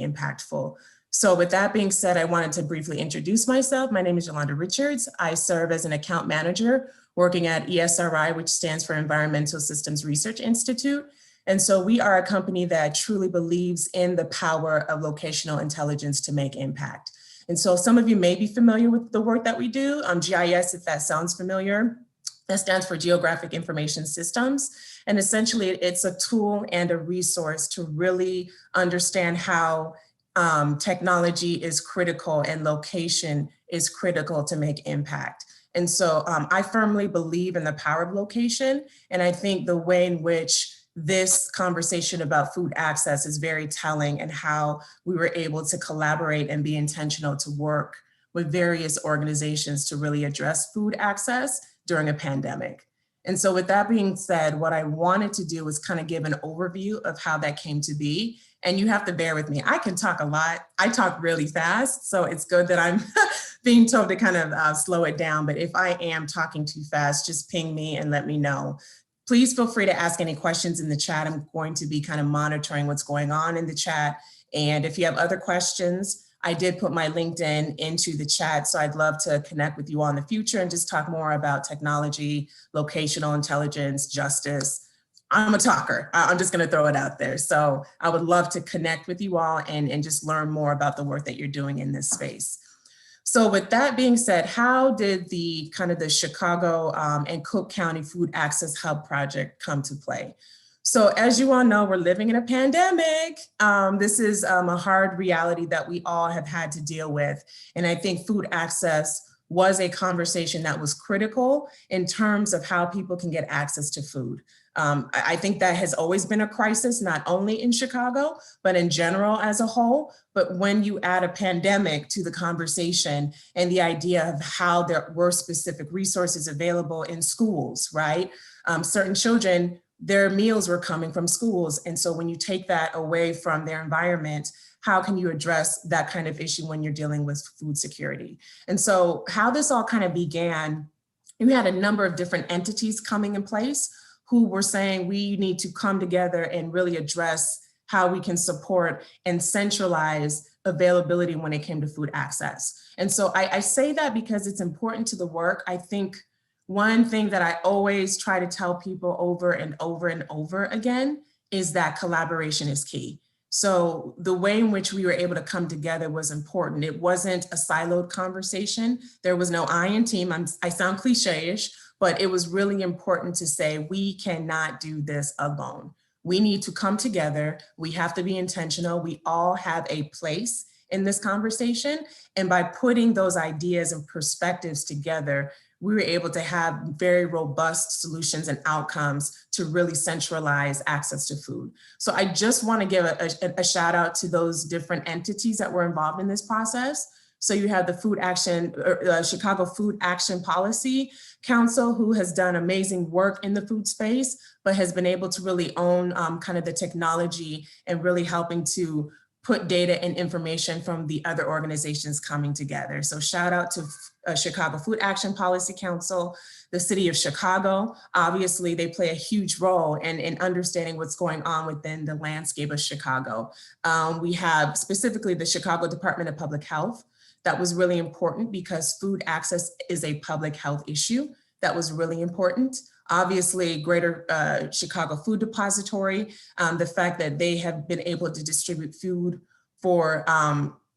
impactful. So with that being said, I wanted to briefly introduce myself. My name is Yolanda Richards. I serve as an account manager working at ESRI, which stands for Environmental Systems Research Institute. And so we are a company that truly believes in the power of locational intelligence to make impact. And so some of you may be familiar with the work that we do, GIS, if that sounds familiar. That stands for Geographic Information Systems. And essentially it's a tool and a resource to really understand how technology is critical and location is critical to make impact. And so I firmly believe in the power of location. And I think the way in which this conversation about food access is very telling, and how we were able to collaborate and be intentional to work with various organizations to really address food access during a pandemic. And so with that being said, what I wanted to do was kind of give an overview of how that came to be. And you have to bear with me. I can talk a lot. I talk really fast. So it's good that I'm being told to kind of slow it down. But if I am talking too fast, just ping me and let me know. Please feel free to ask any questions in the chat. I'm going to be kind of monitoring what's going on in the chat. And if you have other questions, I did put my LinkedIn into the chat. So I'd love to connect with you all in the future and just talk more about technology, locational intelligence, justice. I'm a talker. I'm just going to throw it out there. So I would love to connect with you all and just learn more about the work that you're doing in this space. So with that being said, how did the Chicago and Cook County Food Access Hub project come to play? So as you all know, we're living in a pandemic. This is a hard reality that we all have had to deal with. And I think food access was a conversation that was critical in terms of how people can get access to food. I think that has always been a crisis, not only in Chicago, but in general as a whole. But when you add a pandemic to the conversation and the idea of how there were specific resources available in schools, right? Certain children, their meals were coming from schools. And so when you take that away from their environment, how can you address that kind of issue when you're dealing with food security? And so how this all kind of began, we had a number of different entities coming in place who were saying we need to come together and really address how we can support and centralize availability when it came to food access. And so I say that because it's important to the work. I think one thing that I always try to tell people over and over and over again is that collaboration is key. So the way in which we were able to come together was important. It wasn't a siloed conversation. There was no I in team. I sound cliche-ish, but it was really important to say, we cannot do this alone. We need to come together. We have to be intentional. We all have a place in this conversation. And by putting those ideas and perspectives together, we were able to have very robust solutions and outcomes to really centralize access to food. So I just want to give a shout out to those different entities that were involved in this process. So you have the Chicago Food Action Policy Council, who has done amazing work in the food space, but has been able to really own kind of the technology and really helping to put data and information from the other organizations coming together. So shout out to Chicago Food Action Policy Council, the city of Chicago. Obviously, they play a huge role in understanding what's going on within the landscape of Chicago. We have specifically the Chicago Department of Public Health. That was really important because food access is a public health issue. That was really important. Obviously, Greater Chicago Food Depository, the fact that they have been able to distribute food for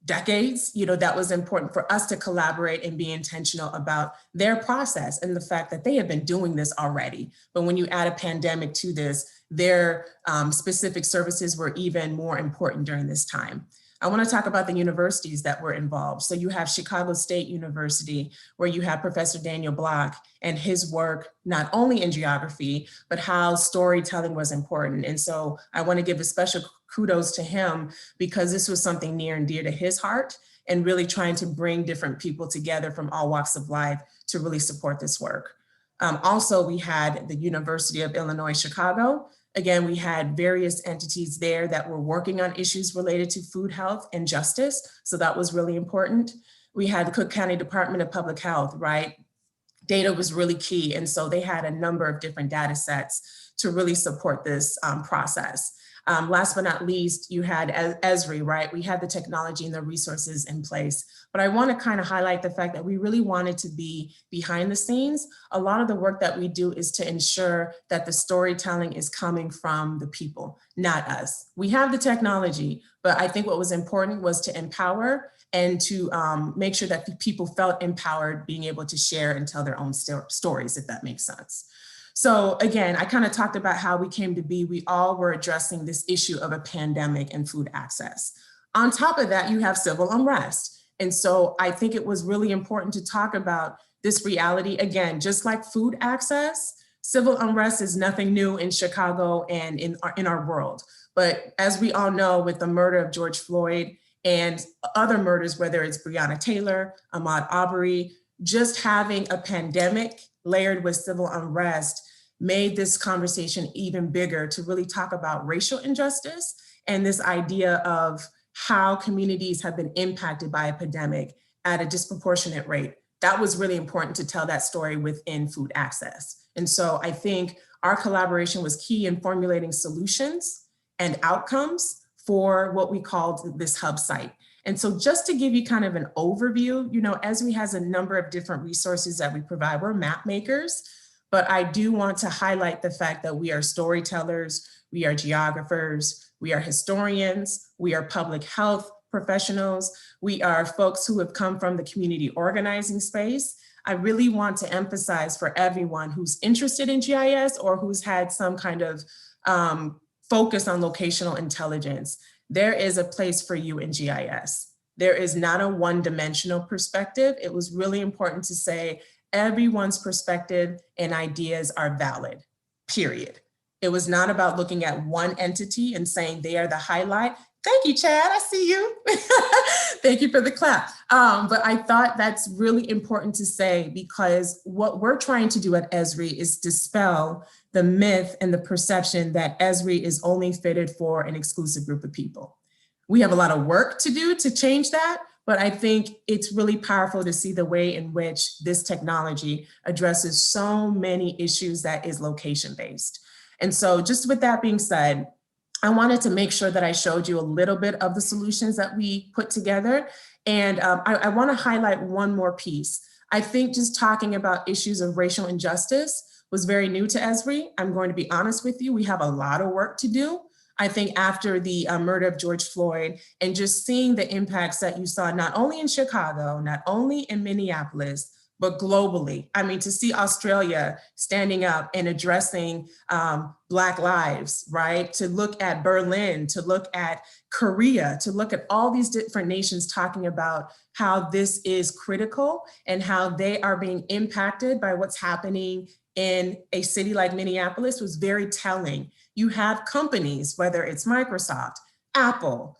decades, that was important for us to collaborate and be intentional about their process and the fact that they have been doing this already. But when you add a pandemic to this, their specific services were even more important during this time. I want to talk about the universities that were involved. So you have Chicago State University, where you have Professor Daniel Block and his work, not only in geography, but how storytelling was important. And so I want to give a special kudos to him because this was something near and dear to his heart, and really trying to bring different people together from all walks of life to really support this work. Also, we had the University of Illinois, Chicago. Again, we had various entities there that were working on issues related to food health and justice. So that was really important. We had the Cook County Department of Public Health, right? Data was really key. And so they had a number of different data sets to really support this process. Last but not least, you had Esri, right? We had the technology and the resources in place. But I want to kind of highlight the fact that we really wanted to be behind the scenes. A lot of the work that we do is to ensure that the storytelling is coming from the people, not us. We have the technology, but I think what was important was to empower and to make sure that the people felt empowered being able to share and tell their own stories, if that makes sense. So again, I kind of talked about how we came to be. We all were addressing this issue of a pandemic and food access. On top of that, you have civil unrest. And so I think it was really important to talk about this reality. Again, just like food access, civil unrest is nothing new in Chicago and in our world. But as we all know, with the murder of George Floyd and other murders, whether it's Breonna Taylor, Ahmad Arbery, just having a pandemic layered with civil unrest made this conversation even bigger to really talk about racial injustice and this idea of how communities have been impacted by a pandemic at a disproportionate rate. That was really important to tell that story within food access. And so I think our collaboration was key in formulating solutions and outcomes for what we called this hub site. And so just to give you kind of an overview, Esri has a number of different resources that we provide. We're map makers, but I do want to highlight the fact that we are storytellers, we are geographers, we are historians, we are public health professionals, we are folks who have come from the community organizing space. I really want to emphasize for everyone who's interested in GIS or who's had some kind of focus on locational intelligence, there is a place for you in GIS. There is not a one-dimensional perspective. It was really important to say everyone's perspective and ideas are valid, period. It was not about looking at one entity and saying they are the highlight. Thank you, Chad, I see you. Thank you for the clap. But I thought that's really important to say because what we're trying to do at Esri is dispel the myth and the perception that Esri is only fitted for an exclusive group of people. We have a lot of work to do to change that, but I think it's really powerful to see the way in which this technology addresses so many issues that is location-based. And so just with that being said, I wanted to make sure that I showed you a little bit of the solutions that we put together. And I want to highlight one more piece. I think just talking about issues of racial injustice was very new to Esri. I'm going to be honest with you, we have a lot of work to do. I think after the murder of George Floyd and just seeing the impacts that you saw, not only in Chicago, not only in Minneapolis, but globally. I mean, to see Australia standing up and addressing Black lives, right? To look at Berlin, to look at Korea, to look at all these different nations talking about how this is critical and how they are being impacted by what's happening in a city like Minneapolis was very telling. You have companies, whether it's Microsoft, Apple,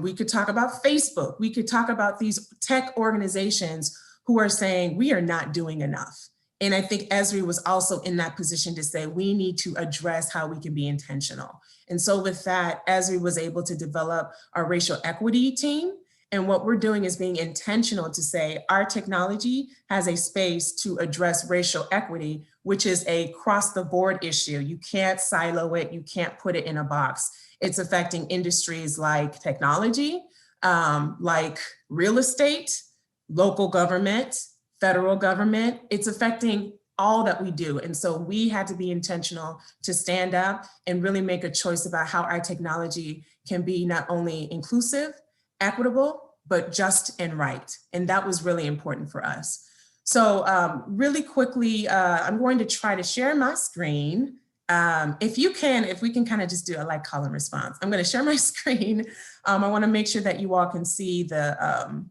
we could talk about Facebook, we could talk about these tech organizations who are saying we are not doing enough. And I think Esri was also in that position to say we need to address how we can be intentional. And so with that, Esri was able to develop our racial equity team. And what we're doing is being intentional to say our technology has a space to address racial equity, which is a cross the board issue. You can't silo it, you can't put it in a box. It's affecting industries like technology, like real estate, local government, federal government. It's affecting all that we do. And so we had to be intentional to stand up and really make a choice about how our technology can be not only inclusive, equitable, but just and right. And that was really important for us. So really quickly, I'm going to try to share my screen. If we can kind of just do a like, call, and response. I'm going to share my screen. I want to make sure that you all can see the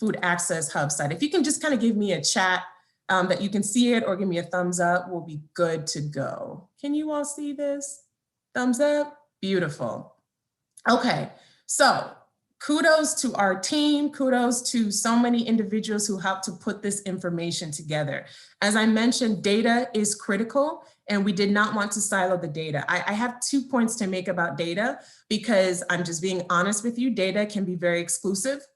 Food Access Hub site. If you can just kind of give me a chat that you can see it or give me a thumbs up, we'll be good to go. Can you all see this? Thumbs up? Beautiful. Okay, so kudos to our team, kudos to so many individuals who helped to put this information together. As I mentioned, data is critical and we did not want to silo the data. I have 2 points to make about data because I'm just being honest with you, data can be very exclusive.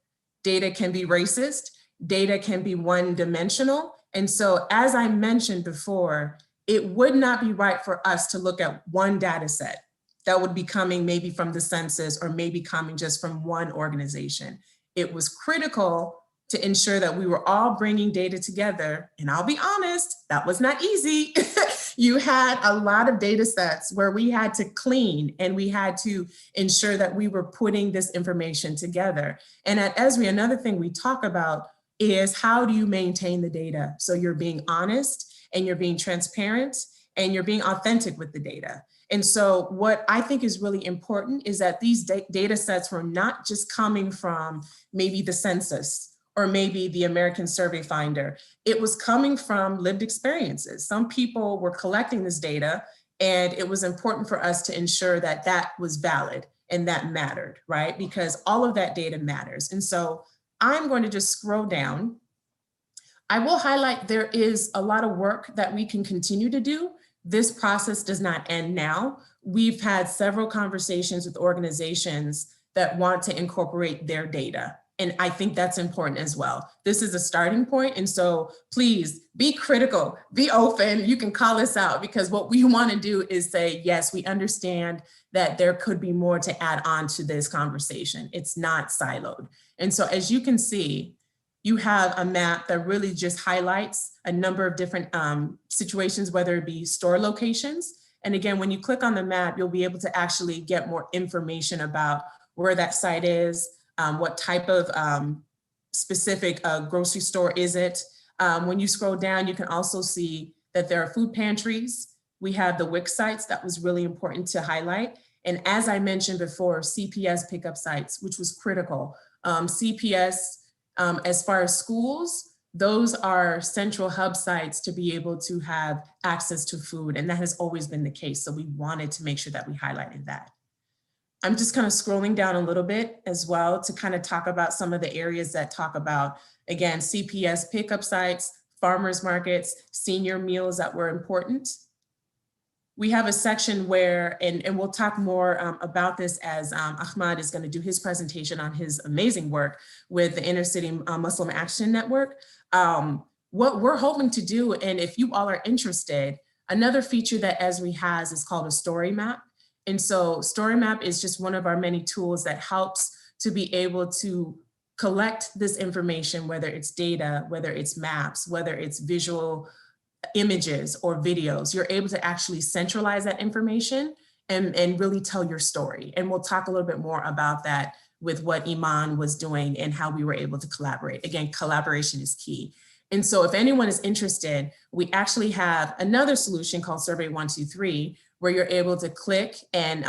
Data can be racist, data can be one-dimensional. And so as I mentioned before, it would not be right for us to look at one data set that would be coming maybe from the census or maybe coming just from one organization. It was critical to ensure that we were all bringing data together. And I'll be honest, that was not easy. You had a lot of data sets where we had to clean and we had to ensure that we were putting this information together. And at Esri, another thing we talk about is how do you maintain the data? So you're being honest and you're being transparent and you're being authentic with the data. And so what I think is really important is that these data sets were not just coming from maybe the census or maybe the American Survey Finder. It was coming from lived experiences. Some people were collecting this data, and it was important for us to ensure that that was valid and that mattered, right? Because all of that data matters. And so I'm going to just scroll down. I will highlight there is a lot of work that we can continue to do. This process does not end now. We've had several conversations with organizations that want to incorporate their data. And I think that's important as well. This is a starting point. And so please be critical, be open. You can call us out, because what we want to do is say, yes, we understand that there could be more to add on to this conversation. It's not siloed. And so as you can see, you have a map that really just highlights a number of different situations, whether it be store locations. And again, when you click on the map, you'll be able to actually get more information about where that site is, what type of specific grocery store is it. When you scroll down, you can also see that there are food pantries. We have the WIC sites. That was really important to highlight. And as I mentioned before, CPS pickup sites, which was critical. CPS, as far as schools, those are central hub sites to be able to have access to food. And that has always been the case. So we wanted to make sure that we highlighted that. I'm just kind of scrolling down a little bit as well to kind of talk about some of the areas that talk about, again, CPS pickup sites, farmers markets, senior meals that were important. We have a section where, and we'll talk more about this as Ahmad is going to do his presentation on his amazing work with the Inner City Muslim Action Network. What we're hoping to do, and if you all are interested, another feature that Esri has is called a StoryMap. And so StoryMap is just one of our many tools that helps to be able to collect this information, whether it's data, whether it's maps, whether it's visual images or videos. You're able to actually centralize that information and really tell your story. And we'll talk a little bit more about that with what IMAN was doing and how we were able to collaborate. Again, collaboration is key. And so if anyone is interested, we actually have another solution called Survey 123, where you're able to click and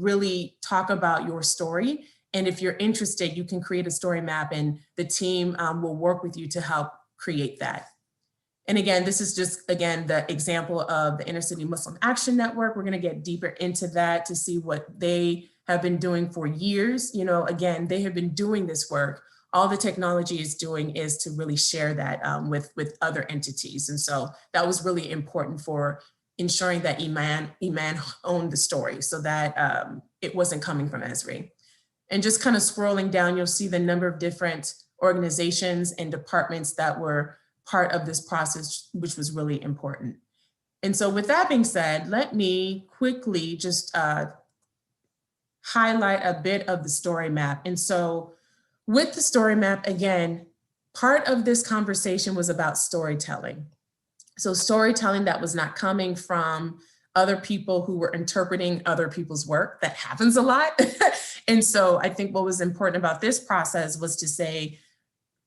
really talk about your story. And if you're interested, you can create a story map and the team will work with you to help create that. And again, this is just, again, the example of the Inner City Muslim Action Network. We're gonna get deeper into that to see what they have been doing for years. You know, again, they have been doing this work. All the technology is doing is to really share that with other entities. And so that was really important for ensuring that IMAN owned the story so that it wasn't coming from Esri. And just kind of scrolling down, you'll see the number of different organizations and departments that were part of this process, which was really important. And so with that being said, let me quickly just highlight a bit of the story map. And so with the story map, again, part of this conversation was about storytelling. So storytelling that was not coming from other people who were interpreting other people's work. That happens a lot. And so I think what was important about this process was to say,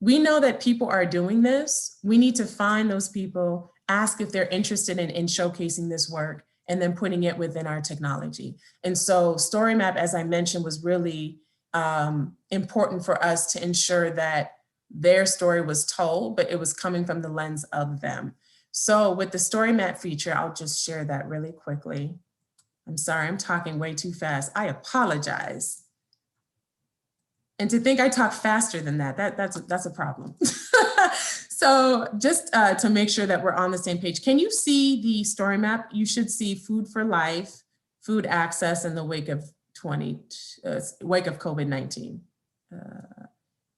we know that people are doing this. We need to find those people, ask if they're interested in showcasing this work, and then putting it within our technology. And so StoryMap, as I mentioned, was really important for us to ensure that their story was told, but it was coming from the lens of them. So with the StoryMap feature, I'll just share that really quickly. I'm sorry, I'm talking way too fast. I apologize. And to think I talk faster than that, that's a problem. So just to make sure that we're on the same page, can you see the StoryMap? You should see food for life, food access in the wake of COVID-19.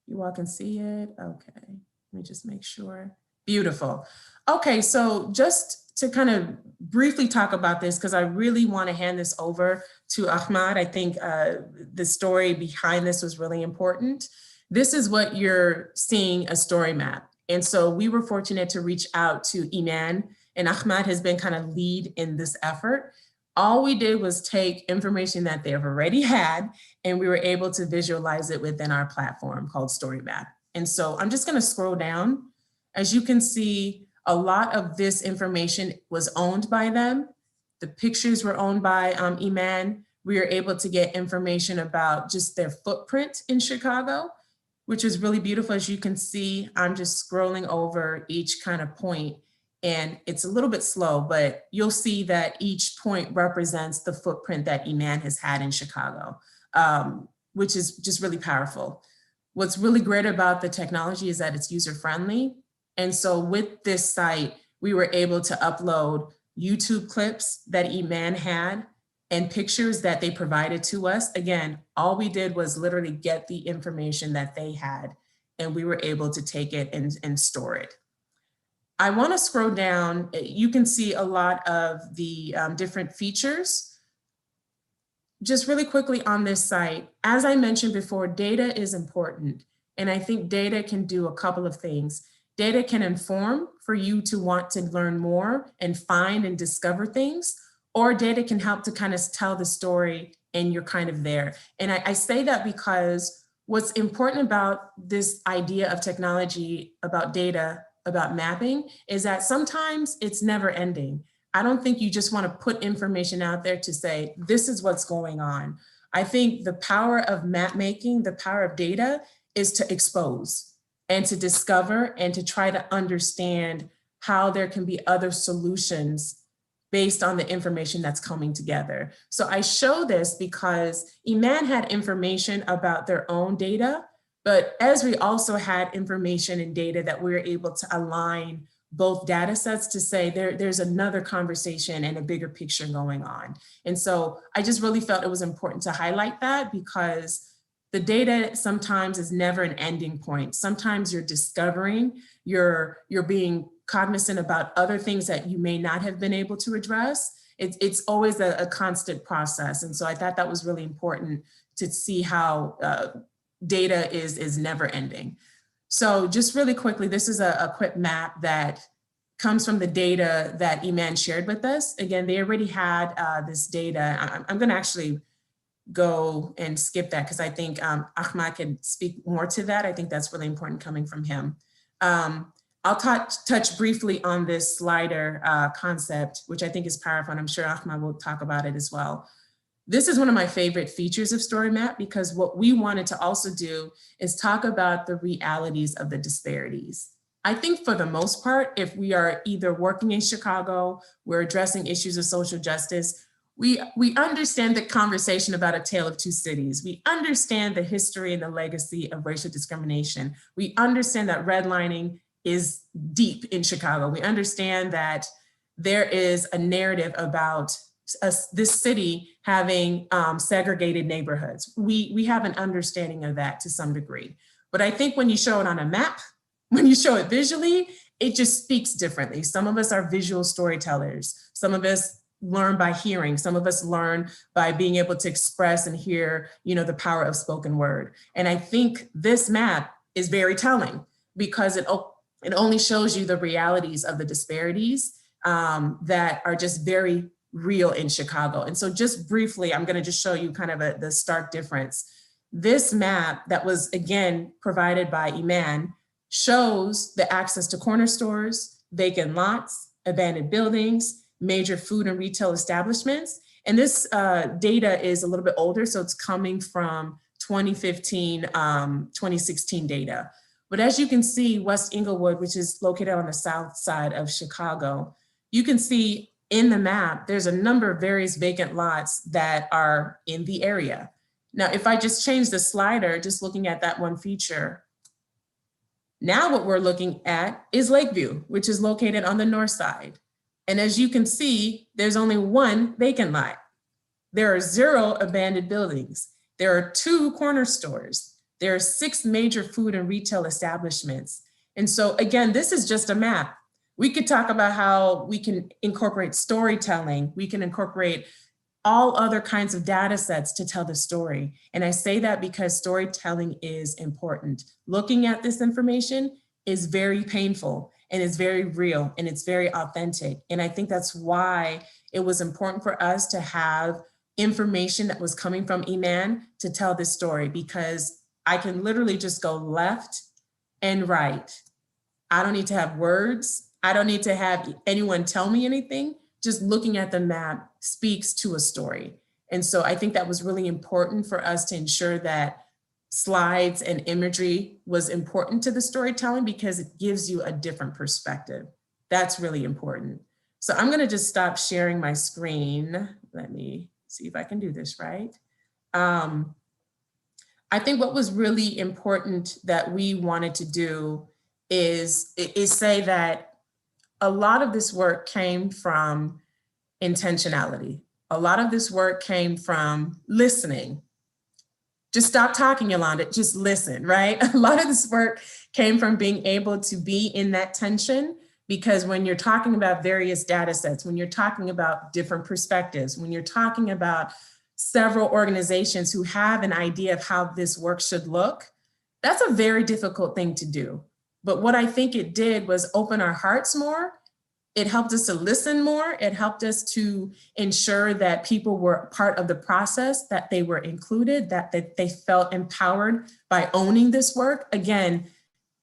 You all can see it? Okay, let me just make sure. Beautiful. Okay, so just to kind of briefly talk about this, because I really want to hand this over to Ahmad. I think the story behind this was really important. This is what you're seeing, a story map. And so we were fortunate to reach out to IMAN, and Ahmad has been kind of lead in this effort. All we did was take information that they've already had, and we were able to visualize it within our platform called StoryMap. And so I'm just going to scroll down. As you can see, a lot of this information was owned by them. The pictures were owned by IMAN. We were able to get information about just their footprint in Chicago, which is really beautiful. As you can see, I'm just scrolling over each kind of point, and it's a little bit slow, but you'll see that each point represents the footprint that IMAN has had in Chicago, which is just really powerful. What's really great about the technology is that it's user-friendly. And so with this site, we were able to upload YouTube clips that IMAN had and pictures that they provided to us. Again, all we did was literally get the information that they had, and we were able to take it and store it. I want to scroll down. You can see a lot of the different features. Just really quickly on this site, as I mentioned before, data is important. And I think data can do a couple of things. Data can inform for you to want to learn more and find and discover things, or data can help to kind of tell the story and you're kind of there. And I say that because what's important about this idea of technology, about data, about mapping, is that sometimes it's never ending. I don't think you just want to put information out there to say, this is what's going on. I think the power of map making, the power of data, is to expose and to discover and to try to understand how there can be other solutions based on the information that's coming together. So I show this because IMAN had information about their own data, but Esri also had information and data that we were able to align both data sets to say there's another conversation and a bigger picture going on. And so I just really felt it was important to highlight that, because the data sometimes is never an ending point. Sometimes you're discovering, you're being cognizant about other things that you may not have been able to address. It's always a constant process. And so I thought that was really important to see how data is never ending. So just really quickly, this is a quick map that comes from the data that IMAN shared with us. Again, they already had this data. I'm going to actually go and skip that because I think Ahmad can speak more to that. I think that's really important coming from him. I'll touch briefly on this slider concept, which I think is powerful, and I'm sure Ahmad will talk about it as well. This is one of my favorite features of StoryMap, because what we wanted to also do is talk about the realities of the disparities. I think for the most part, if we are either working in Chicago, we're addressing issues of social justice, we understand the conversation about a tale of two cities. We understand the history and the legacy of racial discrimination. We understand that redlining is deep in Chicago. We understand that there is a narrative about this city having segregated neighborhoods. We have an understanding of that to some degree. But I think when you show it on a map, when you show it visually, it just speaks differently. Some of us are visual storytellers. Some of us learn by hearing. Some of us learn by being able to express and hear, the power of spoken word. And I think this map is very telling, because it only shows you the realities of the disparities that are just very real in Chicago. And so just briefly, I'm going to just show you kind of the stark difference. This map that was, again, provided by IMAN shows the access to corner stores, vacant lots, abandoned buildings, major food and retail establishments. And this data is a little bit older, so it's coming from 2015, 2016 data. But as you can see, West Englewood, which is located on the south side of Chicago, you can see in the map, there's a number of various vacant lots that are in the area. Now, if I just change the slider, just looking at that one feature, now what we're looking at is Lakeview, which is located on the north side. And as you can see, there's only one vacant lot. There are 0 abandoned buildings. There are 2 corner stores. There are 6 major food and retail establishments. And so again, this is just a map. We could talk about how we can incorporate storytelling. We can incorporate all other kinds of data sets to tell the story. And I say that because storytelling is important. Looking at this information is very painful and it's very real and it's very authentic. And I think that's why it was important for us to have information that was coming from IMAN to tell this story, because I can literally just go left and right. I don't need to have words. I don't need to have anyone tell me anything. Just looking at the map speaks to a story. And so I think that was really important for us to ensure that slides and imagery was important to the storytelling, because it gives you a different perspective. That's really important. So I'm going to just stop sharing my screen. Let me see if I can do this right. I think what was really important that we wanted to do is say that a lot of this work came from intentionality. A lot of this work came from listening. Just stop talking, Yolanda, just listen, right? A lot of this work came from being able to be in that tension, because when you're talking about various data sets, when you're talking about different perspectives, when you're talking about several organizations who have an idea of how this work should look, that's a very difficult thing to do. But what I think it did was open our hearts more. It helped us to listen more. It helped us to ensure that people were part of the process, that they were included, that they felt empowered by owning this work. Again,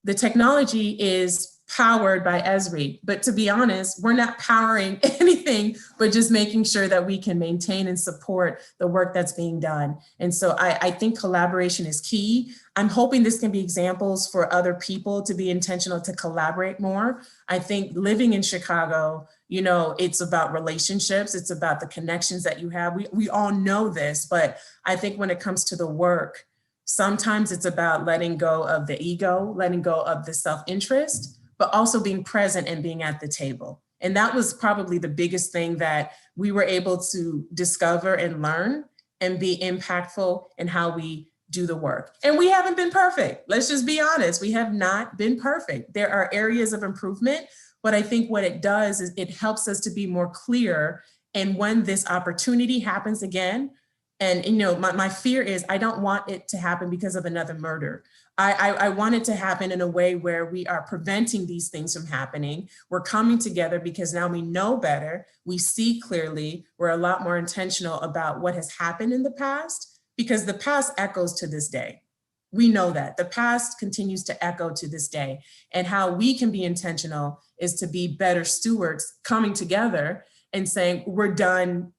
the technology is powered by Esri, but to be honest, we're not powering anything, but just making sure that we can maintain and support the work that's being done. And so I think collaboration is key. I'm hoping this can be examples for other people to be intentional to collaborate more. I think living in Chicago, you know, it's about relationships. It's about the connections that you have. We all know this, but I think when it comes to the work, sometimes it's about letting go of the ego, letting go of the self-interest, but also being present and being at the table. And that was probably the biggest thing that we were able to discover and learn and be impactful in how we do the work. And we haven't been perfect. Let's just be honest. We have not been perfect. There are areas of improvement, but I think what it does is it helps us to be more clear. And when this opportunity happens again, and you know, my fear is I don't want it to happen because of another murder. I want it to happen in a way where we are preventing these things from happening. We're coming together because now we know better, we see clearly, we're a lot more intentional about what has happened in the past, because the past echoes to this day. We know that the past continues to echo to this day, and how we can be intentional is to be better stewards, coming together and saying, we're done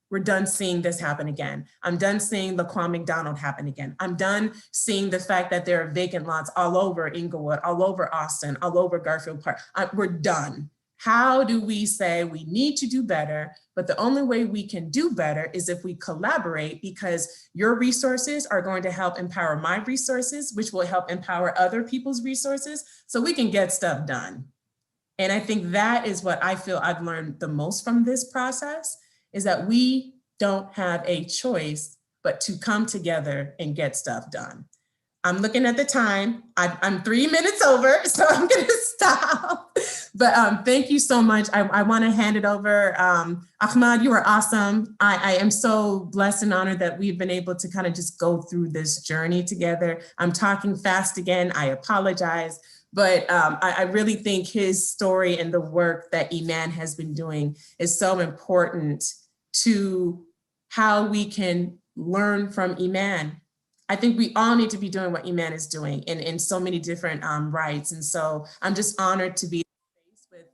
seeing this happen again. I'm done seeing Laquan McDonald happen again. I'm done seeing the fact that there are vacant lots all over Inglewood, all over Austin, all over Garfield Park. We're done. How do we say we need to do better? But the only way we can do better is if we collaborate, because your resources are going to help empower my resources, which will help empower other people's resources, so we can get stuff done. And I think that is what I feel I've learned the most from this process, is that we don't have a choice but to come together and get stuff done. I'm looking at the time. I'm 3 minutes over, so I'm gonna stop. But thank you so much. I wanna hand it over. Ahmad, you are awesome. I am so blessed and honored that we've been able to kind of just go through this journey together. I'm talking fast again, I apologize. But I really think his story and the work that IMAN has been doing is so important to how we can learn from IMAN. I think we all need to be doing what IMAN is doing in so many different rights. And so I'm just honored to be with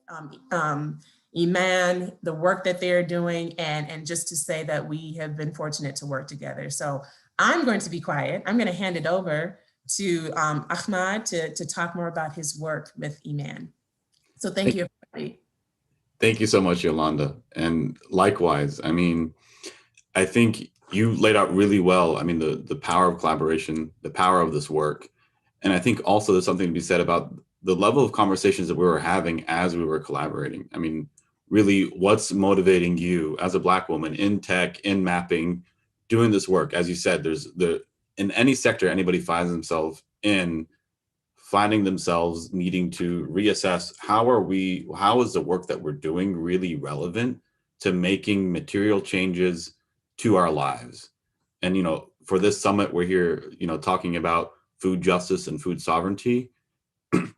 IMAN, the work that they're doing, and just to say that we have been fortunate to work together. So I'm going to be quiet. I'm going to hand it over to Ahmad to talk more about his work with IMAN. So thank you, everybody. Thank you so much, Yolanda. And likewise, I mean, I think you laid out really well, I mean, the power of collaboration, the power of this work. And I think also there's something to be said about the level of conversations that we were having as we were collaborating. I mean, really, what's motivating you as a Black woman in tech, in mapping, doing this work? As you said, in any sector anybody finds themselves in, finding themselves needing to reassess how is the work that we're doing really relevant to making material changes to our lives. And, for this summit, we're here, talking about food justice and food sovereignty,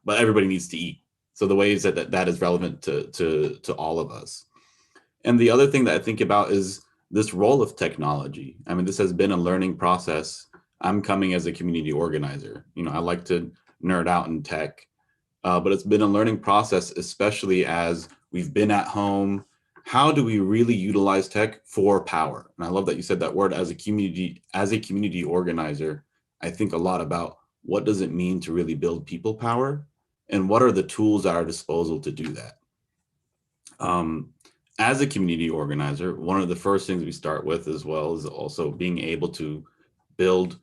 but everybody needs to eat. So the ways that is relevant to all of us. And the other thing that I think about is this role of technology. I mean, this has been a learning process. I'm coming as a community organizer. I like to nerd out in tech, but it's been a learning process, especially as we've been at home. How do we really utilize tech for power? And I love that you said that word. As a community organizer, I think a lot about what does it mean to really build people power, and what are the tools at our disposal to do that. As a community organizer, one of the first things we start with as well is also being able to build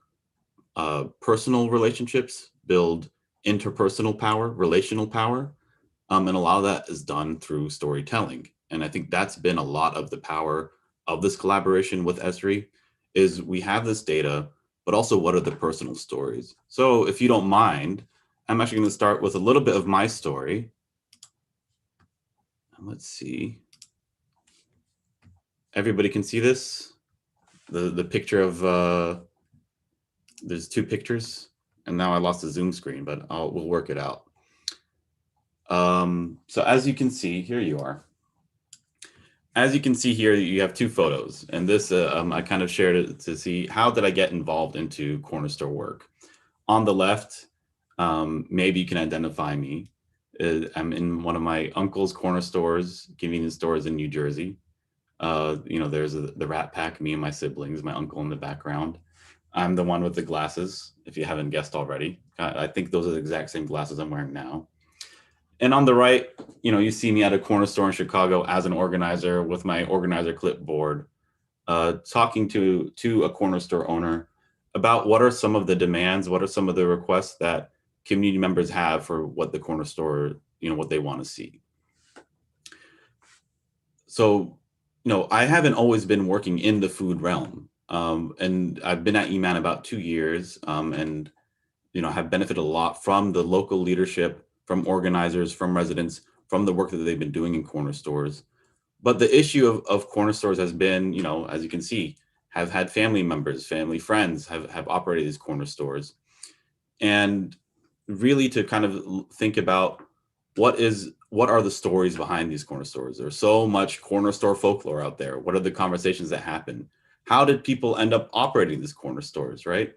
personal relationships, build interpersonal power, relational power, and a lot of that is done through storytelling. And I think that's been a lot of the power of this collaboration with Esri, is we have this data, but also what are the personal stories? So if you don't mind, I'm actually going to start with a little bit of my story. Let's see. Everybody can see this? The picture of, there's two pictures, and now I lost the Zoom screen, but we'll work it out. So as you can see, here you are. As you can see here, you have two photos, and this I kind of shared it to see how did I get involved into corner store work. On the left, maybe you can identify me. I'm in one of my uncle's corner stores, convenience stores in New Jersey. There's the Rat Pack, me and my siblings, my uncle in the background. I'm the one with the glasses, if you haven't guessed already. I think those are the exact same glasses I'm wearing now. And on the right, you see me at a corner store in Chicago as an organizer with my organizer clipboard, talking to a corner store owner about what are some of the demands, what are some of the requests that community members have for what the corner store, what they want to see. So, I haven't always been working in the food realm. And I've been at IMAN about 2 years, and have benefited a lot from the local leadership, from organizers, from residents, from the work that they've been doing in corner stores. But the issue of corner stores has been, as you can see, have had family members, family friends have operated these corner stores. And really to kind of think about what are the stories behind these corner stores? There's so much corner store folklore out there. What are the conversations that happen? How did people end up operating these corner stores, right?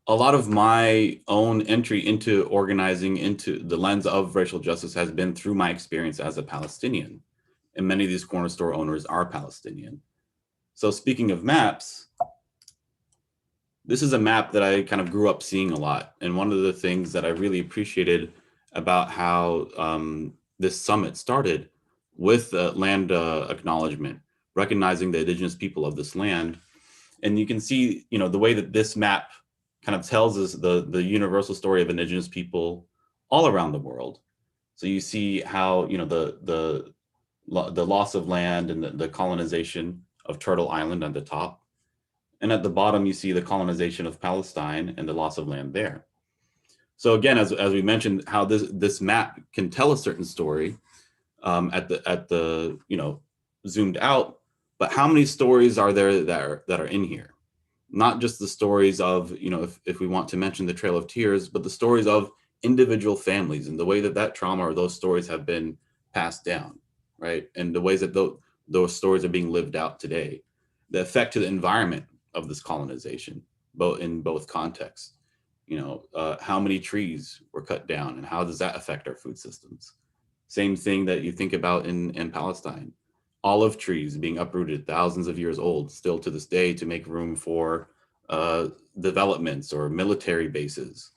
A lot of my own entry into organizing into the lens of racial justice has been through my experience as a Palestinian. And many of these corner store owners are Palestinian. So speaking of maps, this is a map that I kind of grew up seeing a lot. And one of the things that I really appreciated about how this summit started with land acknowledgement, recognizing the indigenous people of this land. And you can see, the way that this map kind of tells us the universal story of indigenous people all around the world. So you see how, the loss of land and the colonization of Turtle Island at the top. And at the bottom, you see the colonization of Palestine and the loss of land there. So again, as we mentioned, how this map can tell a certain story at the zoomed out, but how many stories are there that are in here? Not just the stories of, if we want to mention the Trail of Tears, but the stories of individual families and the way that trauma or those stories have been passed down, right? And the ways that those stories are being lived out today, the effect to the environment of this colonization, in both contexts. How many trees were cut down and how does that affect our food systems? Same thing that you think about in Palestine. Olive trees being uprooted, thousands of years old, still to this day, to make room for developments or military bases.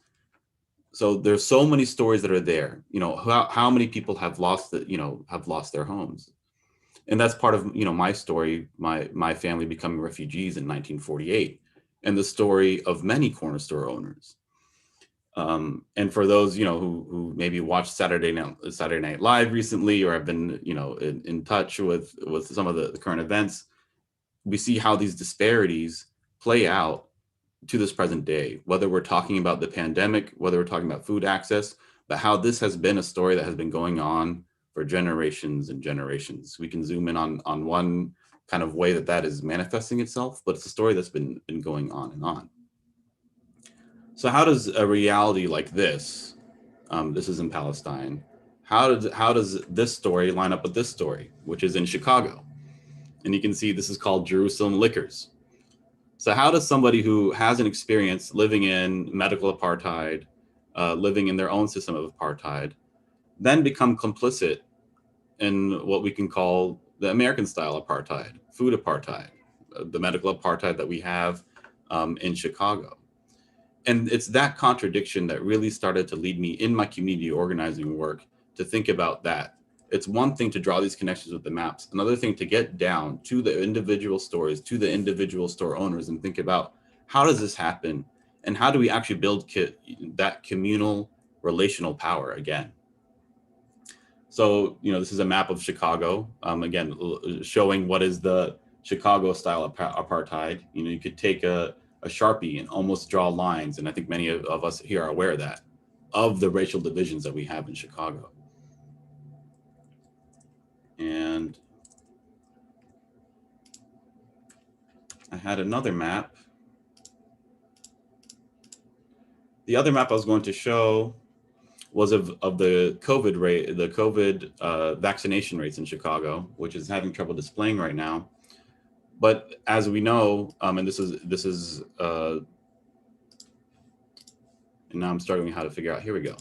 So there's so many stories that are there. How many people have lost their homes, and that's part of my story. My family becoming refugees in 1948, and the story of many corner store owners. And for those who maybe watched Saturday Night Live recently, or have been in touch with some of the current events, we see how these disparities play out to this present day, whether we're talking about the pandemic, whether we're talking about food access, but how this has been a story that has been going on for generations and generations. We can zoom in on one kind of way that that is manifesting itself, but it's a story that's been going on and on. So how does a reality like this, this is in Palestine, how does this story line up with this story, which is in Chicago? And you can see this is called Jerusalem Liquors. So how does somebody who has an experience living in medical apartheid, living in their own system of apartheid, then become complicit in what we can call the American style apartheid, food apartheid, the medical apartheid that we have in Chicago? And it's that contradiction that really started to lead me in my community organizing work to think about that. It's one thing to draw these connections with the maps, another thing to get down to the individual stories, to the individual store owners, and think about how does this happen and how do we actually build that communal relational power again. So, this is a map of Chicago, again, showing what is the Chicago style apartheid. You could take a Sharpie and almost draw lines. And I think many of us here are aware of that, of the racial divisions that we have in Chicago. And I had another map. The other map I was going to show was of the COVID rate, the COVID vaccination rates in Chicago, which is having trouble displaying right now. But as we know, and this is and now I'm struggling how to figure out, here we go.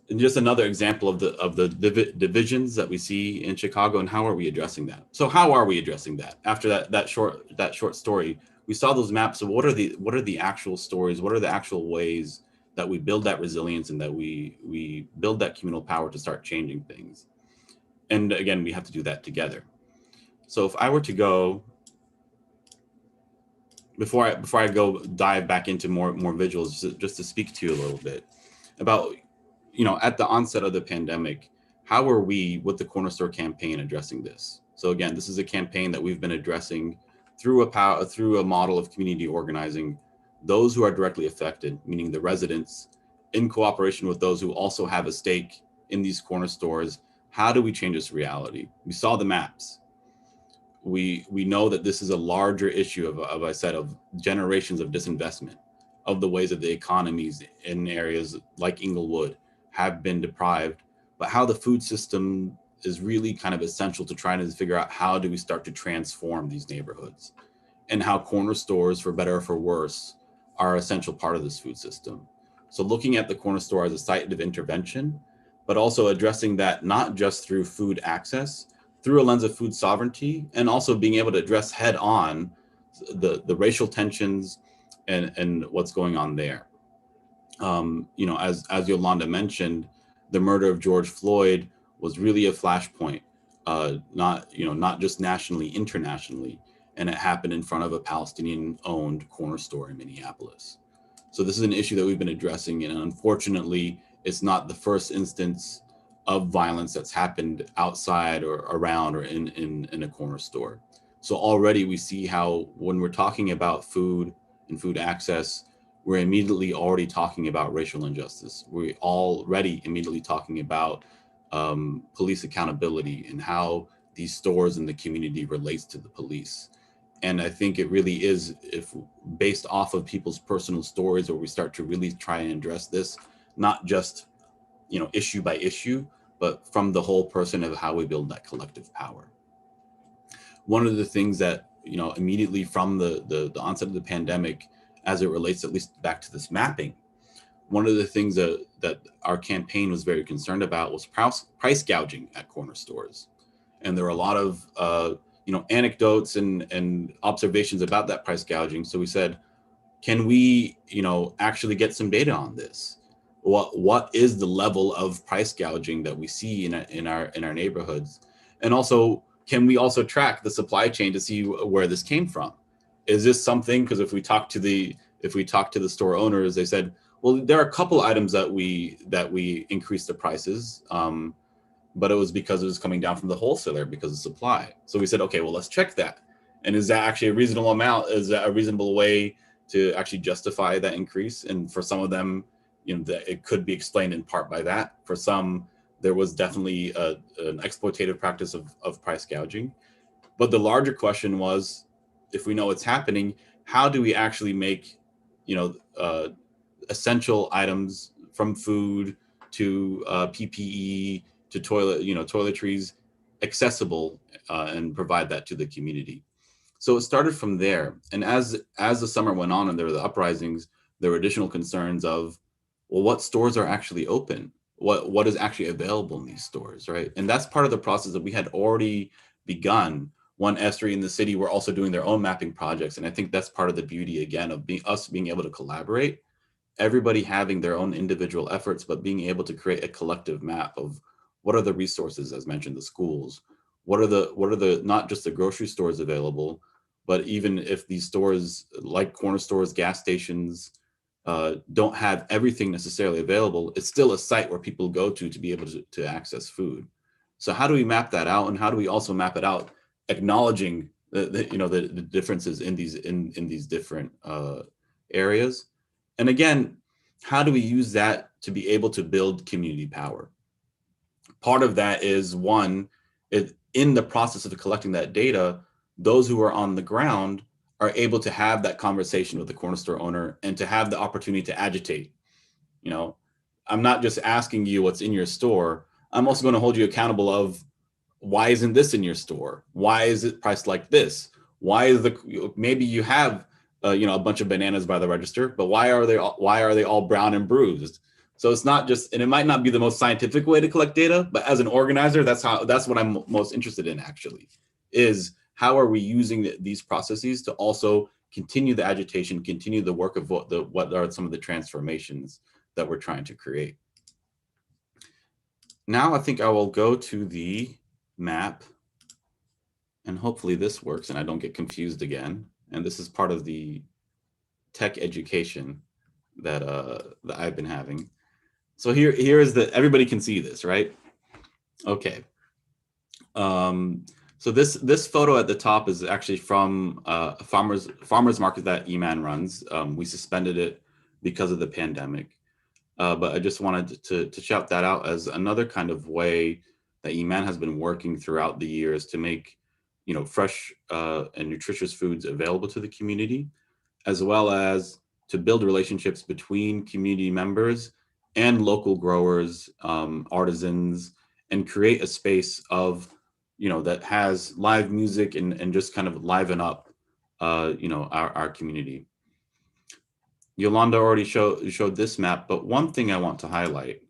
And just another example of the divisions that we see in Chicago, and how are we addressing that? So how are we addressing that? After that short story, we saw those maps. So what are the actual stories? What are the actual ways that we build that resilience and that we build that communal power to start changing things? And again, we have to do that together. So if I were to go, before I go dive back into more visuals, just to speak to you a little bit about, at the onset of the pandemic, how are we with the Corner Store campaign addressing this? So again, this is a campaign that we've been addressing through a model of community organizing, those who are directly affected, meaning the residents, in cooperation with those who also have a stake in these corner stores. How do we change this reality? We saw the maps. We know that this is a larger issue of I said, of generations of disinvestment, of the ways that the economies in areas like Inglewood have been deprived, but how the food system is really kind of essential to trying to figure out how do we start to transform these neighborhoods, and how corner stores, for better or for worse, are an essential part of this food system. So looking at the corner store as a site of intervention, but also addressing that not just through food access, through a lens of food sovereignty, and also being able to address head on the racial tensions and what's going on there. As Yolanda mentioned, the murder of George Floyd was really a flashpoint, not just nationally, internationally, and it happened in front of a Palestinian-owned corner store in Minneapolis. So this is an issue that we've been addressing, and unfortunately, it's not the first instance of violence that's happened outside or around or in a corner store. So already we see how when we're talking about food and food access, we're immediately already talking about racial injustice. We're already immediately talking about police accountability and how these stores in the community relates to the police. And I think it really is, if based off of people's personal stories, where we start to really try and address this, not just issue by issue, but from the whole person of how we build that collective power. One of the things that immediately from the onset of the pandemic, as it relates at least back to this mapping, one of the things that our campaign was very concerned about was price gouging at corner stores. And there are a lot of anecdotes and observations about that price gouging. So we said, can we actually get some data on this? What is the level of price gouging that we see in our neighborhoods? And also, can we also track the supply chain to see where this came from? Is this something, because if we talk to the store owners, they said, well, there are a couple items that we increased the prices, but it was because it was coming down from the wholesaler because of supply. So we said, okay, well, let's check that. And is that actually a reasonable amount? Is that a reasonable way to actually justify that increase? And for some of them, that it could be explained in part by that. For some, there was definitely an exploitative practice of price gouging. But the larger question was, if we know it's happening, how do we actually make, essential items from food to PPE to toiletries accessible and provide that to the community? So it started from there. And as the summer went on and there were the uprisings, there were additional concerns of, well, what stores are actually open? What is actually available in these stores, right? And that's part of the process that we had already begun. One Esri in the city were also doing their own mapping projects. And I think that's part of the beauty, again, of us being able to collaborate, everybody having their own individual efforts, but being able to create a collective map of what are the resources, as mentioned, the schools, what are the not just the grocery stores available, but even if these stores like corner stores, gas stations, don't have everything necessarily available, it's still a site where people go to be able to access food. So how do we map that out, and how do we also map it out, acknowledging the differences in these different areas? And again, how do we use that to be able to build community power? Part of that is, one, in the process of collecting that data, those who are on the ground are able to have that conversation with the corner store owner and to have the opportunity to agitate. I'm not just asking you what's in your store. I'm also going to hold you accountable of, why isn't this in your store? Why is it priced like this? Why is maybe you have a bunch of bananas by the register, but why are they all brown and bruised? So it's not just, and it might not be the most scientific way to collect data, but as an organizer, that's what I'm most interested in, actually, is how are we using these processes to also continue the agitation, continue the work of what are some of the transformations that we're trying to create. Now I think I will go to the map, and hopefully this works and I don't get confused again. And this is part of the tech education that I've been having. So here is everybody can see this, right? Okay. So this photo at the top is actually from a farmers market that IMAN runs. We suspended it because of the pandemic. But I just wanted to shout that out as another kind of way that IMAN has been working throughout the years to make, fresh and nutritious foods available to the community, as well as to build relationships between community members and local growers, artisans, and create a space of, that has live music and just kind of liven up, our community. Yolanda already showed this map, but one thing I want to highlight,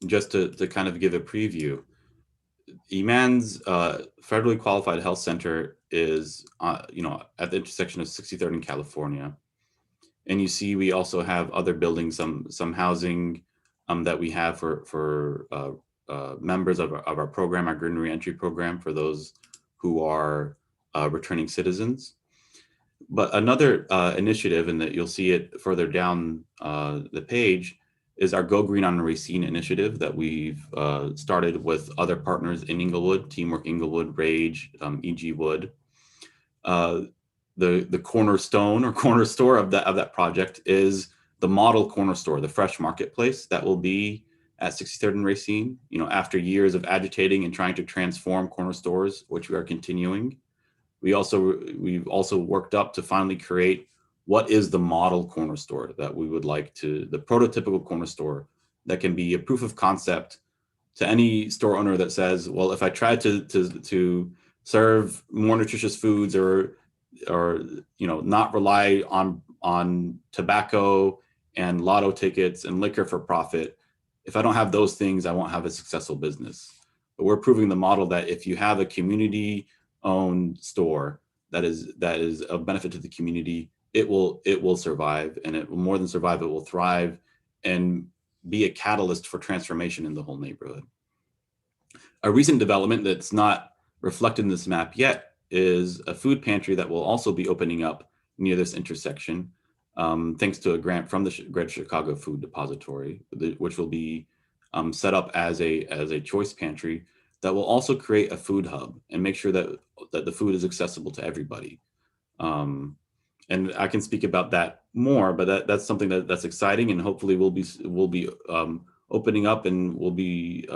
just to kind of give a preview, IMAN's federally qualified health center is, at the intersection of 63rd and California. And you see, we also have other buildings, some housing that we have for members of our program, our Green Reentry program, for those who are returning citizens. But another initiative, and that you'll see it further down the page, is our Go Green on Racine initiative that we've started with other partners in Inglewood, Teamwork Inglewood, Rage, EG Wood. The cornerstone or corner store of that project is the model corner store, the fresh marketplace that will be at 63rd and Racine. After years of agitating and trying to transform corner stores, which we are continuing, we've also worked up to finally create what is the model corner store that we would like to, the prototypical corner store that can be a proof of concept to any store owner that says, well, if I try to serve more nutritious foods or not rely on tobacco and lotto tickets and liquor for profit, if I don't have those things, I won't have a successful business. But we're proving the model that if you have a community owned store that is of benefit to the community, it will survive, and it will more than survive, it will thrive and be a catalyst for transformation in the whole neighborhood. A recent development that's not reflected in this map yet is a food pantry that will also be opening up near this intersection, thanks to a grant from the Greater Chicago Food Depository, which will be set up as a choice pantry that will also create a food hub and make sure that the food is accessible to everybody. And I can speak about that more, but that's something that's exciting, and hopefully we'll be opening up and will be,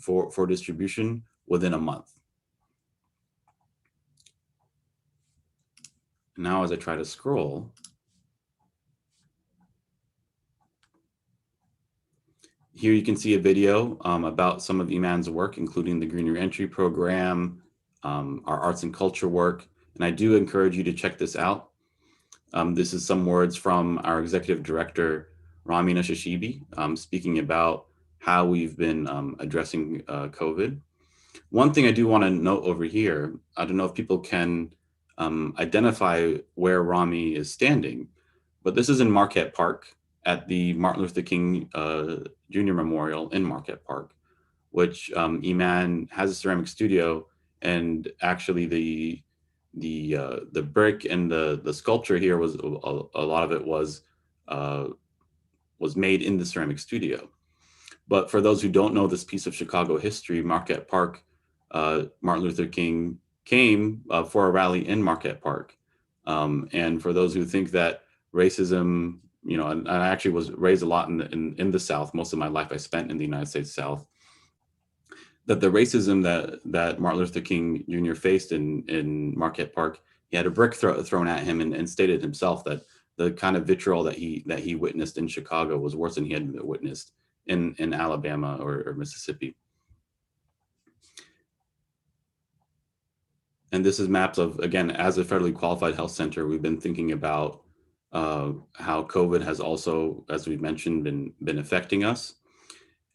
for distribution within a month. Now, as I try to scroll, here you can see a video about some of IMAN's work, including the Green Reentry Program, our arts and culture work. And I do encourage you to check this out. This is some words from our executive director, Ramina Shashibi, speaking about how we've been addressing COVID. One thing I do want to note over here, I don't know if people can identify where Rami is standing, but this is in Marquette Park at the Martin Luther King Jr. Memorial in Marquette Park, which IMAN has a ceramic studio, and actually the brick and the sculpture here was a lot of it was made in the ceramic studio. But for those who don't know this piece of Chicago history, Marquette Park, Martin Luther King came for a rally in Marquette Park. And for those who think that racism, and I actually was raised a lot in the South. Most of my life I spent in the United States South. That the racism that Martin Luther King Jr. faced in Marquette Park, he had a brick thrown at him and stated himself that the kind of vitriol that he witnessed in Chicago was worse than he had witnessed in Alabama or Mississippi. And this is maps of, again, as a federally qualified health center, we've been thinking about how COVID has also, as we've mentioned, been affecting us.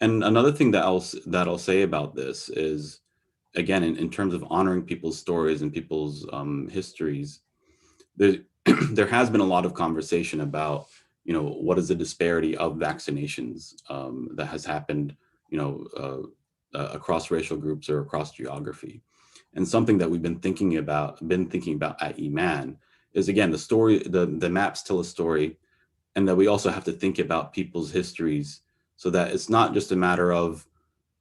And another thing that I'll say about this is, again, in terms of honoring people's stories and people's histories, there has been a lot of conversation about, what is the disparity of vaccinations that has happened, across racial groups or across geography. And something that we've been thinking about at IMAN is, again, the maps tell a story, and that we also have to think about people's histories, so that it's not just a matter of,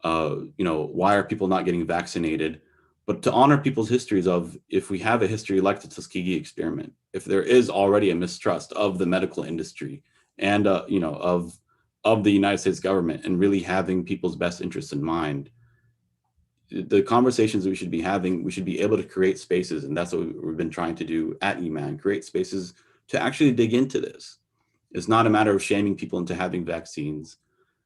why are people not getting vaccinated, but to honor people's histories of, if we have a history like the Tuskegee experiment, if there is already a mistrust of the medical industry and, of the United States government, and really having people's best interests in mind, the conversations we should be having, we should be able to create spaces. And that's what we've been trying to do at IMAN, create spaces to actually dig into this. It's not a matter of shaming people into having vaccines.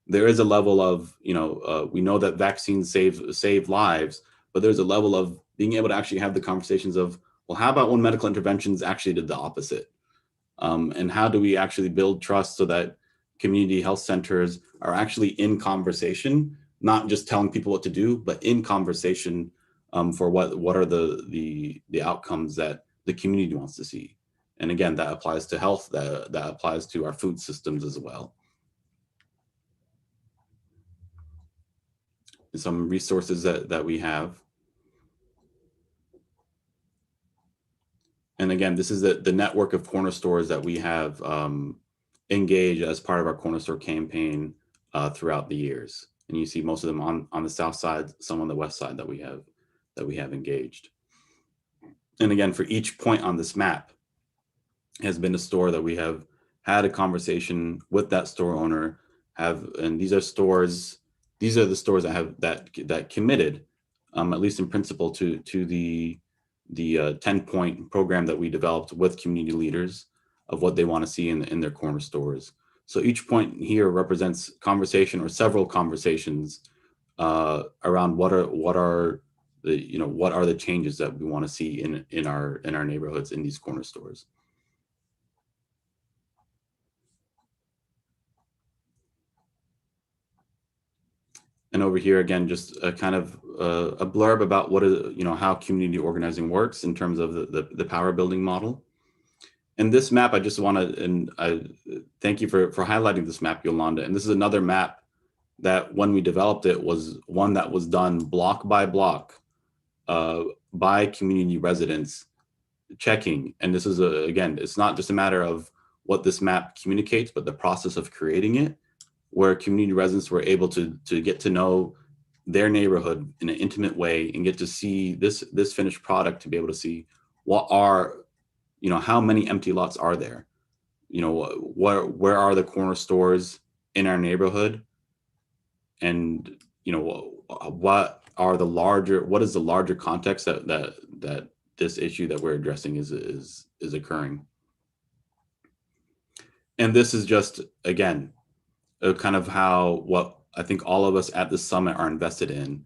There is a level of, we know that vaccines save lives, but there's a level of being able to actually have the conversations of, well, how about when medical interventions actually did the opposite? And how do we actually build trust so that community health centers are actually in conversation, not just telling people what to do, but in conversation for what are the outcomes that the community wants to see. And again, that applies to health, that applies to our food systems as well. Some resources that we have. And again, this is the network of corner stores that we have engaged as part of our corner store campaign throughout the years. And you see most of them on the south side, some on the west side that we have engaged. And again, for each point on this map has been a store that we have had a conversation with that store owner, and these are the stores that have that committed, at least in principle, to the 10-point program that we developed with community leaders of what they want to see in their corner stores. So each point here represents conversation or several conversations around what are the changes that we want to see in our neighborhoods in these corner stores. And over here again, just a kind of a blurb about what is, how community organizing works in terms of the power building model. And this map, I just want to, and I thank you for highlighting this map, Yolanda. And this is another map that when we developed it was one that was done block by block by community residents checking. And this is, again, it's not just a matter of what this map communicates, but the process of creating it, where community residents were able to get to know their neighborhood in an intimate way and get to see this finished product, to be able to see what are, how many empty lots are there? Where are the corner stores in our neighborhood, and what is the larger context that this issue that we're addressing is occurring. And this is just, again, kind of what I think all of us at the summit are invested in,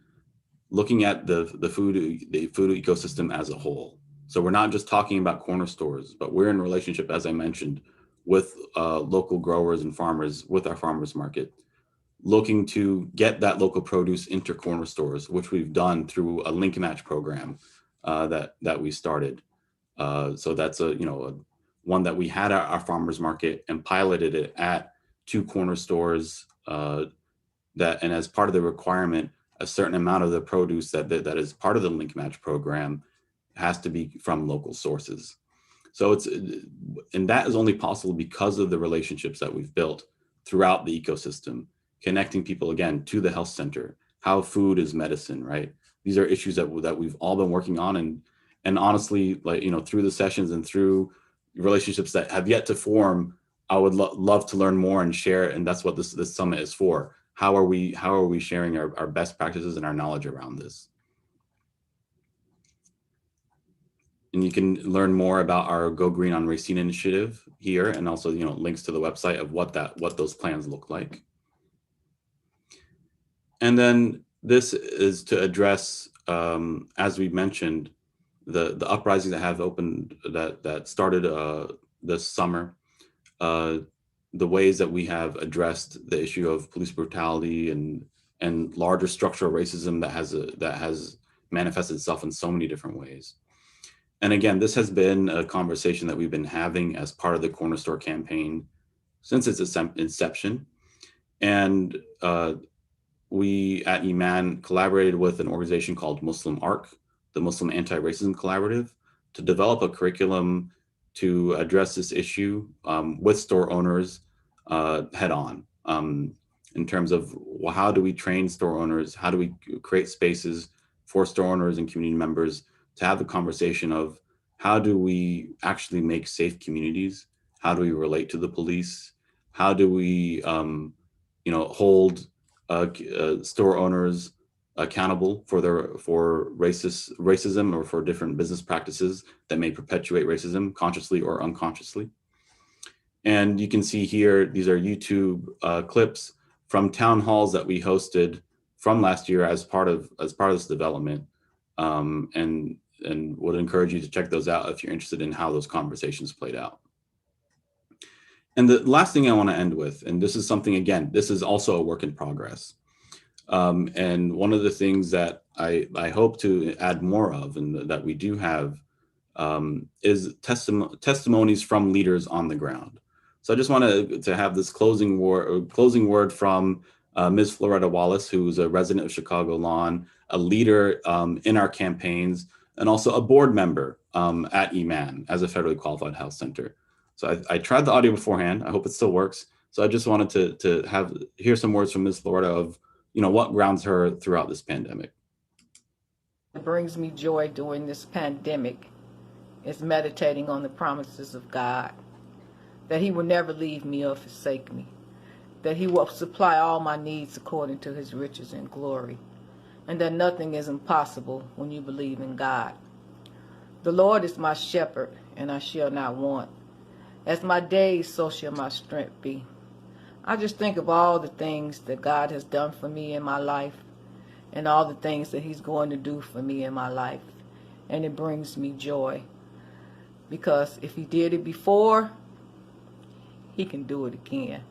looking at the food ecosystem as a whole. So we're not just talking about corner stores, but we're in relationship, as I mentioned, with local growers and farmers, with our farmers market, looking to get that local produce into corner stores, which we've done through a link match program that we started. So that's one that we had at our farmers market and piloted it at 2 corner stores. And as part of the requirement, a certain amount of the produce that is part of the link match program has to be from local sources. So and that is only possible because of the relationships that we've built throughout the ecosystem, connecting people again to the health center, how food is medicine, right? These are issues that we've all been working on, and honestly, through the sessions and through relationships that have yet to form, I would love to learn more and share. And that's what this summit is for. How are we sharing our best practices and our knowledge around this? And you can learn more about our Go Green on Racine initiative here, and also links to the website of what those plans look like. And then this is to address, as we mentioned, the uprisings that have opened that started this summer, the ways that we have addressed the issue of police brutality and larger structural racism that has manifested itself in so many different ways. And again, this has been a conversation that we've been having as part of the Corner Store campaign since its inception. And we at IMAN collaborated with an organization called Muslim ARC, the Muslim Anti-Racism Collaborative, to develop a curriculum to address this issue with store owners head on, in terms of how do we train store owners, how do we create spaces for store owners and community members to have the conversation of how do we actually make safe communities, how do we relate to the police, how do we hold store owners accountable for racism or for different business practices that may perpetuate racism consciously or unconsciously. And you can see here, these are YouTube clips from town halls that we hosted from last year as part of this development, and would encourage you to check those out if you're interested in how those conversations played out. And the last thing I want to end with, and this is something, again, this is also a work in progress. And one of the things that I hope to add more of, and that we do have, is testimonies from leaders on the ground. So I just wanted to have this closing word from Ms. Floretta Wallace, who's a resident of Chicago Lawn, a leader in our campaigns, and also a board member at IMAN as a federally qualified health center. So I tried the audio beforehand. I hope it still works. So I just wanted to hear some words from Ms. Floretta of what grounds her throughout this pandemic. What brings me joy during this pandemic is meditating on the promises of God, that He will never leave me or forsake me, that He will supply all my needs according to His riches and glory, and that nothing is impossible when you believe in God. The Lord is my shepherd, and I shall not want. As my days, so shall my strength be. I just think of all the things that God has done for me in my life, and all the things that He's going to do for me in my life. And it brings me joy, because if He did it before, He can do it again.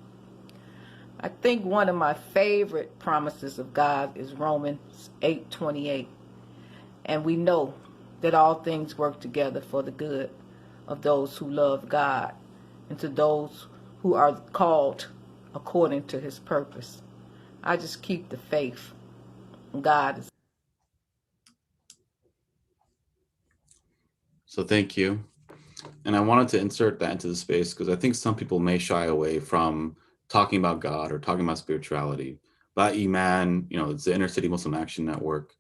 I think one of my favorite promises of God is Romans 8:28. And we know that all things work together for the good of those who love God, and to those who are called according to His purpose. I just keep the faith. God is. So thank you. And I wanted to insert that into the space because I think some people may shy away from talking about God or talking about spirituality. But IMAN, it's the Inner City Muslim Action Network.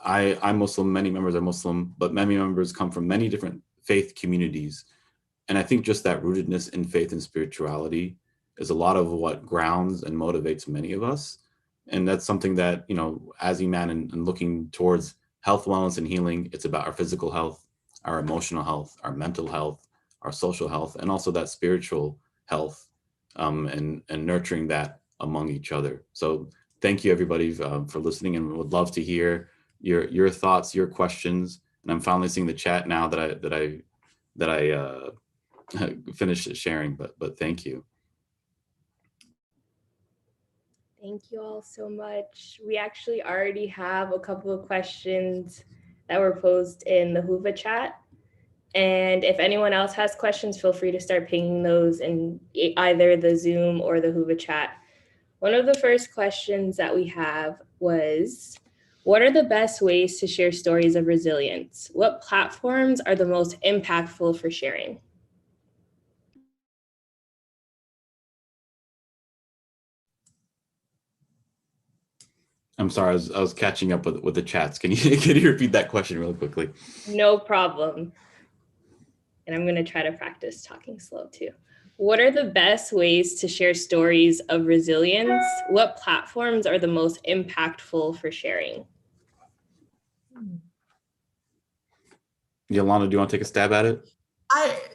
I'm Muslim, many members are Muslim, but many members come from many different faith communities. And I think just that rootedness in faith and spirituality is a lot of what grounds and motivates many of us. And that's something that, you know, as IMAN and looking towards health, wellness, and healing, it's about our physical health, our emotional health, our mental health, our social health, and also that spiritual health, and nurturing that among each other. So thank you, everybody, for listening, and would love to hear your thoughts, your questions. And I'm finally seeing the chat now that I finished sharing, but thank you. Thank you all so much. We actually already have a couple of questions that were posed in the Whova chat. And if anyone else has questions, feel free to start pinging those in either the Zoom or the Whova chat. One of the first questions that we have was, what are the best ways to share stories of resilience? What platforms are the most impactful for sharing? I'm sorry, I was catching up with the chats. Can you repeat that question really quickly? No problem. And I'm going to try to practice talking slow too. What are the best ways to share stories of resilience? What platforms are the most impactful for sharing? Yolanda, do you want to take a stab at it?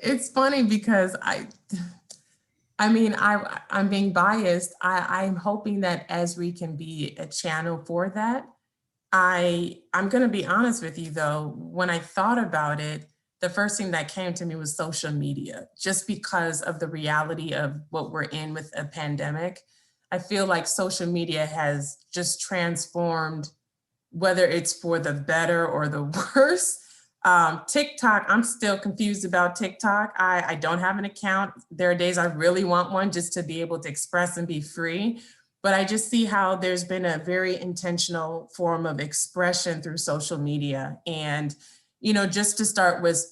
It's funny because I'm being biased. I'm hoping that Esri can be a channel for that. I'm going to be honest with you though, when I thought about it, the first thing that came to me was social media, just because of the reality of what we're in with a pandemic. I feel like social media has just transformed, whether it's for the better or the worse. TikTok, I'm still confused about TikTok. I don't have an account. There are days I really want one just to be able to express and be free. But I just see how there's been a very intentional form of expression through social media. And, you know, just to start with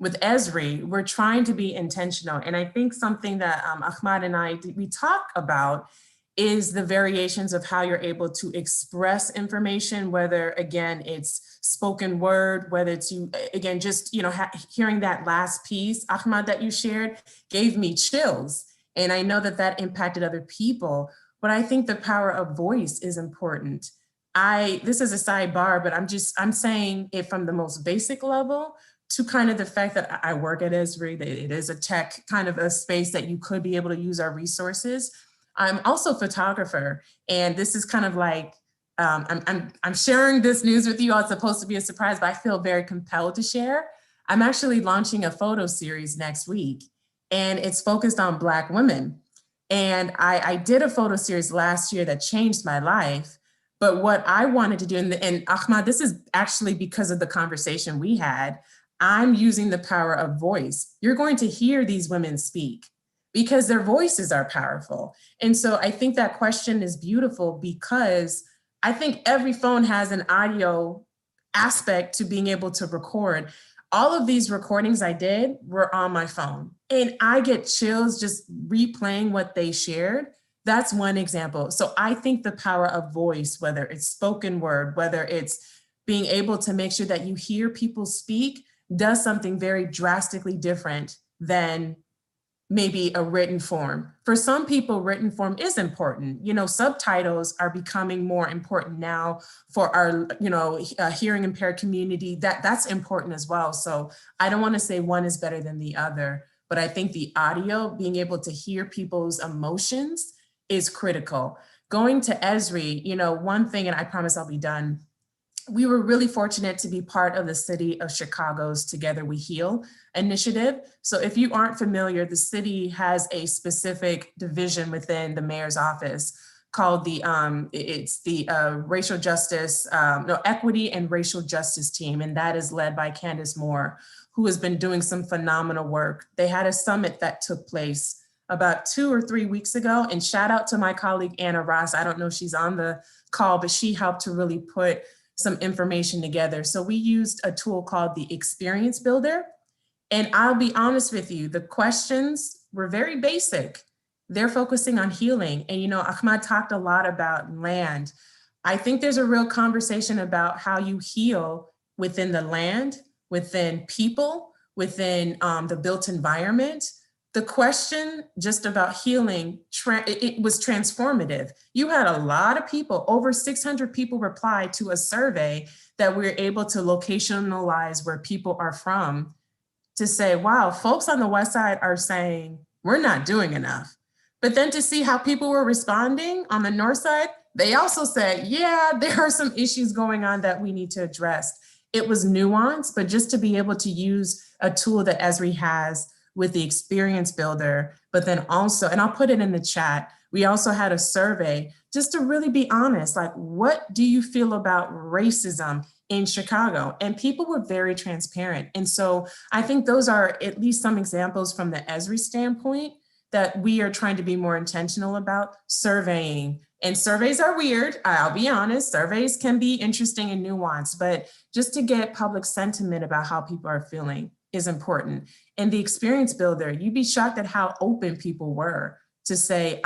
Esri, we're trying to be intentional. And I think something that Ahmad and we talk about is the variations of how you're able to express information, whether again, it's spoken word, whether it's you, again, just, you know, hearing that last piece, Ahmad, that you shared gave me chills. And I know that that impacted other people, but I think the power of voice is important. This is a sidebar, but I'm saying it from the most basic level to kind of the fact that I work at Esri, that it is a tech kind of a space that you could be able to use our resources. I'm also a photographer, and this is kind of like, I'm sharing this news with you all. It's supposed to be a surprise, but I feel very compelled to share. I'm actually launching a photo series next week, and it's focused on Black women. And I did a photo series last year that changed my life. But what I wanted to do, and Ahmad, this is actually because of the conversation we had, I'm using the power of voice. You're going to hear these women speak because their voices are powerful. And so I think that question is beautiful because I think every phone has an audio aspect to being able to record. All of these recordings I did were on my phone, and I get chills just replaying what they shared. That's one example. So I think the power of voice, whether it's spoken word, whether it's being able to make sure that you hear people speak, does something very drastically different than maybe a written form. For some people, written form is important. You know, subtitles are becoming more important now for our, you know, hearing impaired community. That's important as well. So I don't want to say one is better than the other, but I think the audio, being able to hear people's emotions is critical. Going to Esri, you know, one thing, and I promise I'll be done, we were really fortunate to be part of the city of Chicago's Together We Heal initiative. So if you aren't familiar, the city has a specific division within the mayor's office called the, racial justice, equity and racial justice team. And that is led by Candace Moore, who has been doing some phenomenal work. They had a summit that took place about 2 or 3 weeks ago. And shout out to my colleague, Anna Ross. I don't know if she's on the call, but she helped to really put some information together. So we used a tool called the Experience Builder. And I'll be honest with you, the questions were very basic. They're focusing on healing. And, you know, Ahmad talked a lot about land. I think there's a real conversation about how you heal within the land, within people, within the built environment. the question just about healing, it was transformative. You had a lot of people, over 600 people replied to a survey that we're able to locationalize where people are from, to say, wow, folks on the West Side are saying, we're not doing enough. But then to see how people were responding on the North Side, they also said, yeah, there are some issues going on that we need to address. It was nuanced, but just to be able to use a tool that Esri has with the experience builder, but then also, and I'll put it in the chat, we also had a survey just to really be honest, like, what do you feel about racism in Chicago? And people were very transparent. And so I think those are at least some examples from the Esri standpoint that we are trying to be more intentional about surveying. And surveys are weird, I'll be honest, surveys can be interesting and nuanced, but just to get public sentiment about how people are feeling is important. And the experience builder, you'd be shocked at how open people were to say,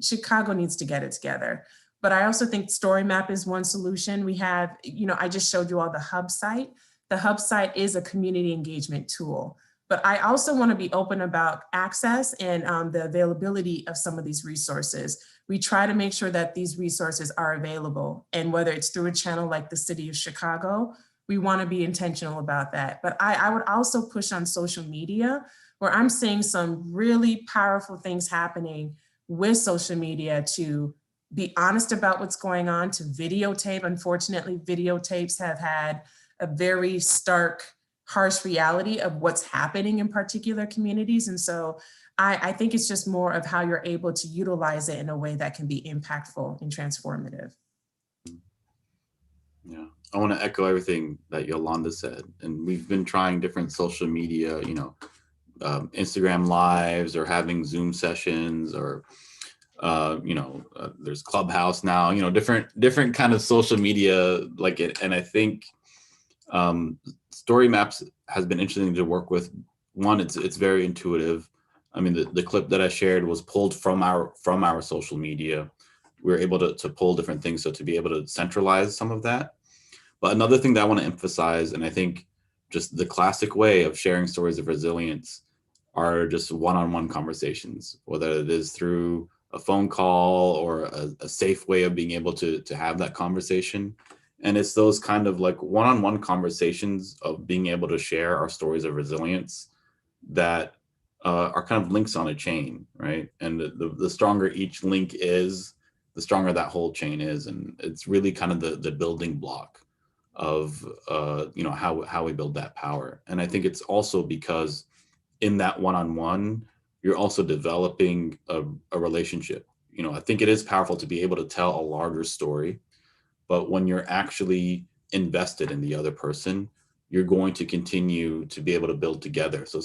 Chicago needs to get it together. But I also think StoryMap is one solution. We have, I just showed you all the hub site. The hub site is a community engagement tool. But I also want to be open about access and the availability of some of these resources. We try to make sure that these resources are available. And whether it's through a channel like the City of Chicago, we want to be intentional about that. But I would also push on social media, where I'm seeing some really powerful things happening with social media to be honest about what's going on, to videotape. Unfortunately, videotapes have had a very stark, harsh reality of what's happening in particular communities. And so I think it's just more of how you're able to utilize it in a way that can be impactful and transformative. Yeah, I want to echo everything that Yolanda said. And we've been trying different social media, Instagram lives or having Zoom sessions or, there's Clubhouse now, different kind of social media like it. And I think StoryMaps has been interesting to work with. One, it's very intuitive. I mean, the clip that I shared was pulled from our social media. We were able to pull different things, so to be able to centralize some of that. But another thing that I want to emphasize, and I think just the classic way of sharing stories of resilience are just one-on-one conversations, whether it is through a phone call or a safe way of being able to have that conversation. And it's those kind of like one-on-one conversations of being able to share our stories of resilience that are kind of links on a chain, right? And the stronger each link is, the stronger that whole chain is. And it's really kind of the building block of how we build that power. And I think it's also because in that one-on-one, you're also developing a relationship. I think it is powerful to be able to tell a larger story, but when you're actually invested in the other person, you're going to continue to be able to build together. So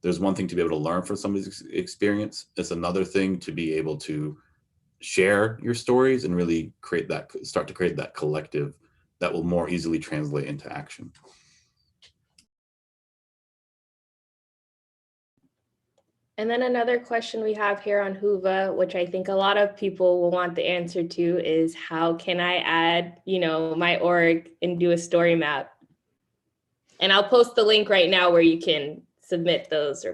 there's one thing to be able to learn from somebody's experience. It's another thing to be able to share your stories and really start to create that collective that will more easily translate into action. And then another question we have here on Whova, which I think a lot of people will want the answer to, is how can I add, my org and do a story map? And I'll post the link right now where you can submit those.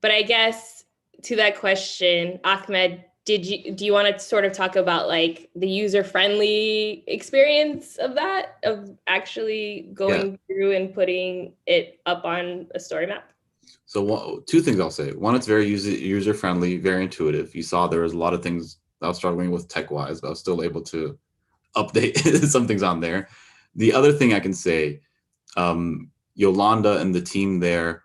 But I guess to that question, Ahmed, do you want to sort of talk about like the user-friendly experience of that, of actually going through and putting it up on a story map? So two things I'll say. One, it's very user-friendly, very intuitive. You saw there was a lot of things I was struggling with tech-wise, but I was still able to update some things on there. The other thing I can say, Yolanda and the team there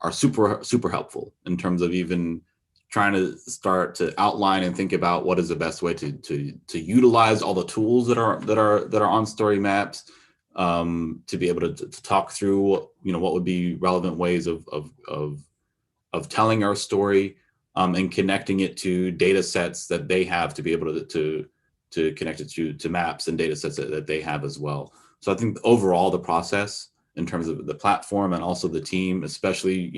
are super, super helpful in terms of even trying to start to outline and think about what is the best way to utilize all the tools that are on StoryMaps, to be able to talk through what would be relevant ways of telling our story, and connecting it to data sets that they have to be able to connect it to maps and data sets that they have as well. So I think overall the process in terms of the platform and also the team, especially,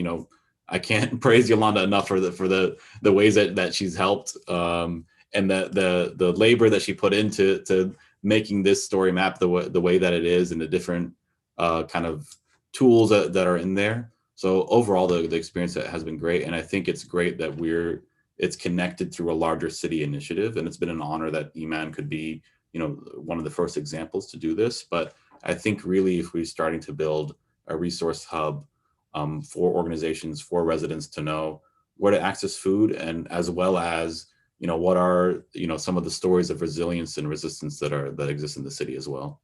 I can't praise Yolanda enough for the ways that she's helped, and the labor that she put into making this story map the way that it is, and the different kind of tools that are in there. So overall, the experience has been great. And I think it's great that it's connected through a larger city initiative. And it's been an honor that IMAN could be, one of the first examples to do this. But I think really if we're starting to build a resource hub for organizations, for residents to know where to access food, and as well as, what are, some of the stories of resilience and resistance that exist in the city as well.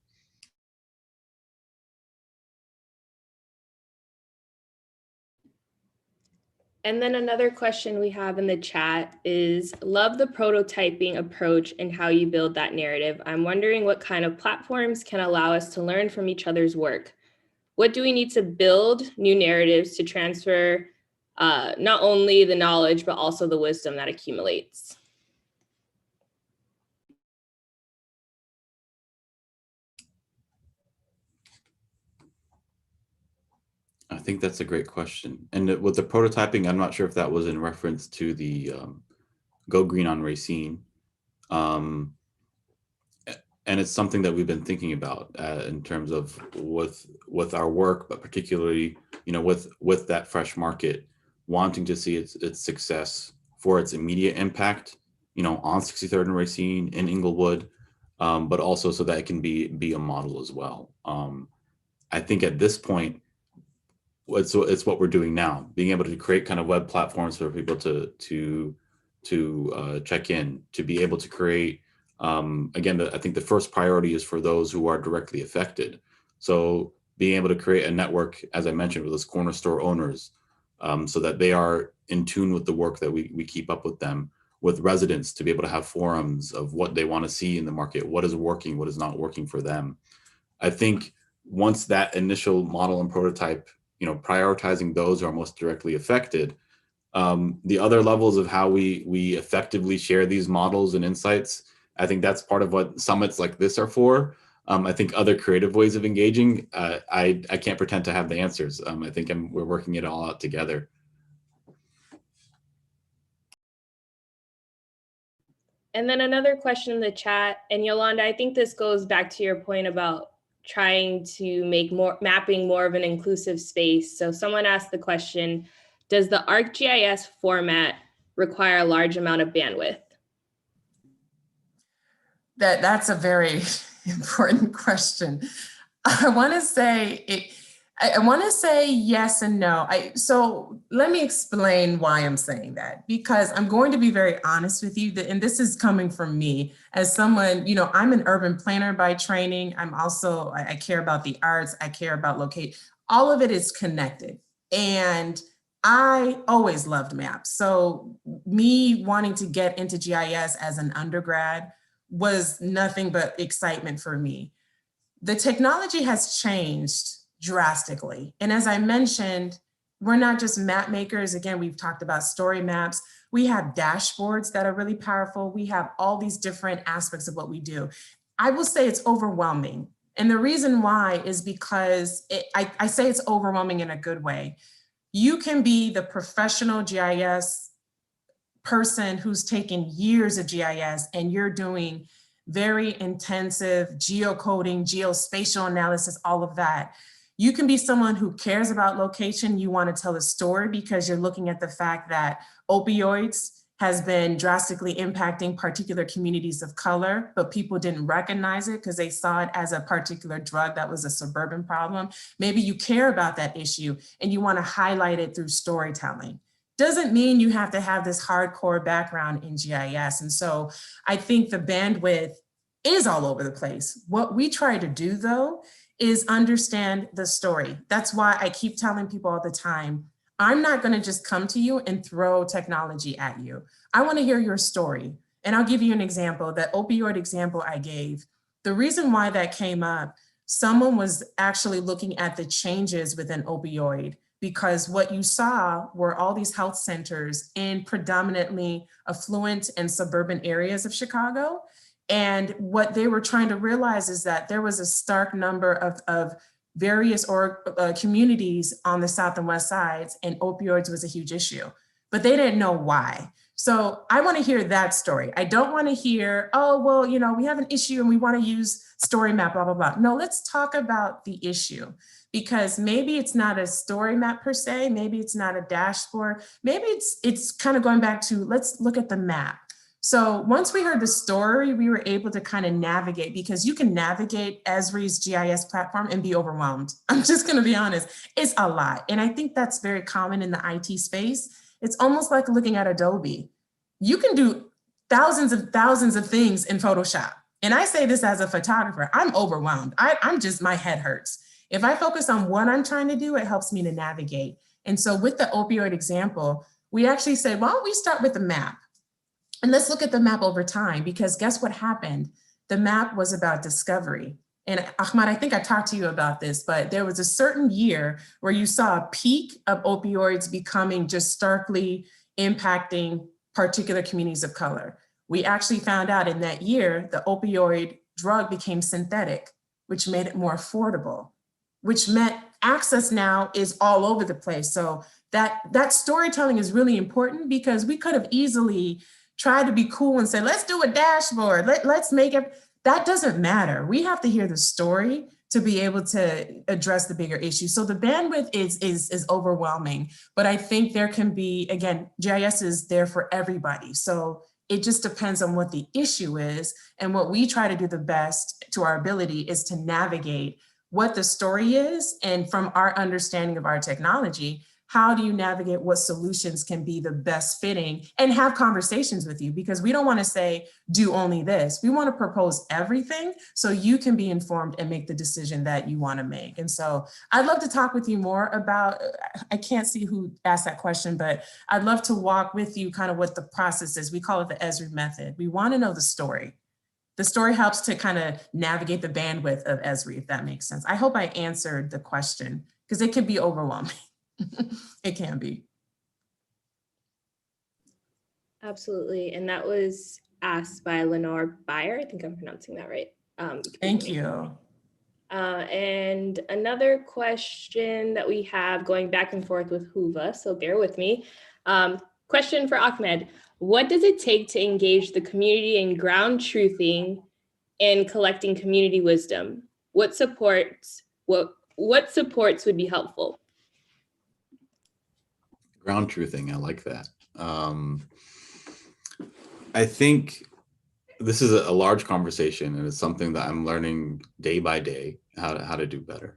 And then another question we have in the chat is, love the prototyping approach and how you build that narrative. I'm wondering what kind of platforms can allow us to learn from each other's work. What do we need to build new narratives to transfer not only the knowledge, but also the wisdom that accumulates? I think that's a great question. And with the prototyping, I'm not sure if that was in reference to the Go Green on Racine. And it's something that we've been thinking about in terms of with our work, but particularly, with that fresh market, wanting to see its success for its immediate impact, on 63rd and Racine, in Inglewood, but also so that it can be a model as well. I think at this point, it's what we're doing now, being able to create kind of web platforms for people to check in, to be able to create, again, I think the first priority is for those who are directly affected. So being able to create a network, as I mentioned, with those corner store owners, so that they are in tune with the work that we keep up with them, with residents, to be able to have forums of what they want to see in the market, what is working, what is not working for them. I think once that initial model and prototype, prioritizing those who are most directly affected, the other levels of how we effectively share these models and insights, I think that's part of what summits like this are for. I think other creative ways of engaging, I can't pretend to have the answers. I think we're working it all out together. And then another question in the chat, and Yolanda, I think this goes back to your point about trying to make mapping more of an inclusive space. So someone asked the question, does the ArcGIS format require a large amount of bandwidth? That's a very important question. I want to say yes and no. So let me explain why I'm saying that, because I'm going to be very honest with you, and this is coming from me as someone, I'm an urban planner by training. I care about the arts. I care about location. All of it is connected. And I always loved maps. So me wanting to get into GIS as an undergrad was nothing but excitement for me. The technology has changed drastically. And as I mentioned, we're not just map makers. Again, we've talked about StoryMaps. We have dashboards that are really powerful. We have all these different aspects of what we do. I will say it's overwhelming. And the reason why is because I say it's overwhelming in a good way. You can be the professional GIS person who's taken years of GIS and you're doing very intensive geocoding, geospatial analysis, all of that. You can be someone who cares about location. You want to tell a story because you're looking at the fact that opioids has been drastically impacting particular communities of color, but people didn't recognize it because they saw it as a particular drug that was a suburban problem. Maybe you care about that issue and you want to highlight it through storytelling. Doesn't mean you have to have this hardcore background in GIS. And so I think the bandwidth is all over the place. What we try to do though, is understand the story. That's why I keep telling people all the time, I'm not gonna just come to you and throw technology at you. I wanna hear your story. And I'll give you an example, that opioid example I gave. The reason why that came up, someone was actually looking at the changes within opioid, because what you saw were all these health centers in predominantly affluent and suburban areas of Chicago. And what they were trying to realize is that there was a stark number of various communities on the south and west sides, and opioids was a huge issue, but they didn't know why. So I want to hear that story. I don't want to hear, oh, well, you know, we have an issue and we want to use StoryMap, blah, blah, blah. No, let's talk about the issue, because maybe it's not a story map per se. Maybe it's not a dashboard. Maybe it's kind of going back to, let's look at the map. So once we heard the story, we were able to kind of navigate, because you can navigate Esri's GIS platform and be overwhelmed. I'm just going to be honest. It's a lot. And I think that's very common in the IT space. It's almost like looking at Adobe. You can do thousands of things in Photoshop. And I say this as a photographer, I'm overwhelmed. I'm just, my head hurts. If I focus on what I'm trying to do, it helps me to navigate. And so with the opioid example, we actually said, why don't we start with the map? And let's look at the map over time, because guess what happened? The map was about discovery. And Ahmad, I think I talked to you about this, but there was a certain year where you saw a peak of opioids becoming just starkly impacting particular communities of color. We actually found out in that year, the opioid drug became synthetic, which made it more affordable, which meant access now is all over the place. So that storytelling is really important, because we could have easily tried to be cool and say, let's do a dashboard, let's make it. That doesn't matter. We have to hear the story to be able to address the bigger issue. So the bandwidth is overwhelming, but I think there can be, again, GIS is there for everybody. So it just depends on what the issue is. And what we try to do the best to our ability is to navigate what the story is. And from our understanding of our technology, how do you navigate what solutions can be the best fitting, and have conversations with you, because we don't want to say, do only this. We want to propose everything so you can be informed and make the decision that you want to make. And so I'd love to talk with you more about, I can't see who asked that question, but I'd love to walk with you kind of what the process is. We call it the Esri method. We want to know the story. The story helps to kind of navigate the bandwidth of Esri, if that makes sense. I hope I answered the question, because it can be overwhelming. It can be. Absolutely. And that was asked by Lenore Bayer. I think I'm pronouncing that right. Thank you. And another question that we have going back and forth with Huva, so bear with me. Question for Ahmed. What does it take to engage the community in ground truthing and collecting community wisdom? What supports would be helpful? Ground truthing, I like that. I think this is a large conversation, and it's something that I'm learning day by day how to do better.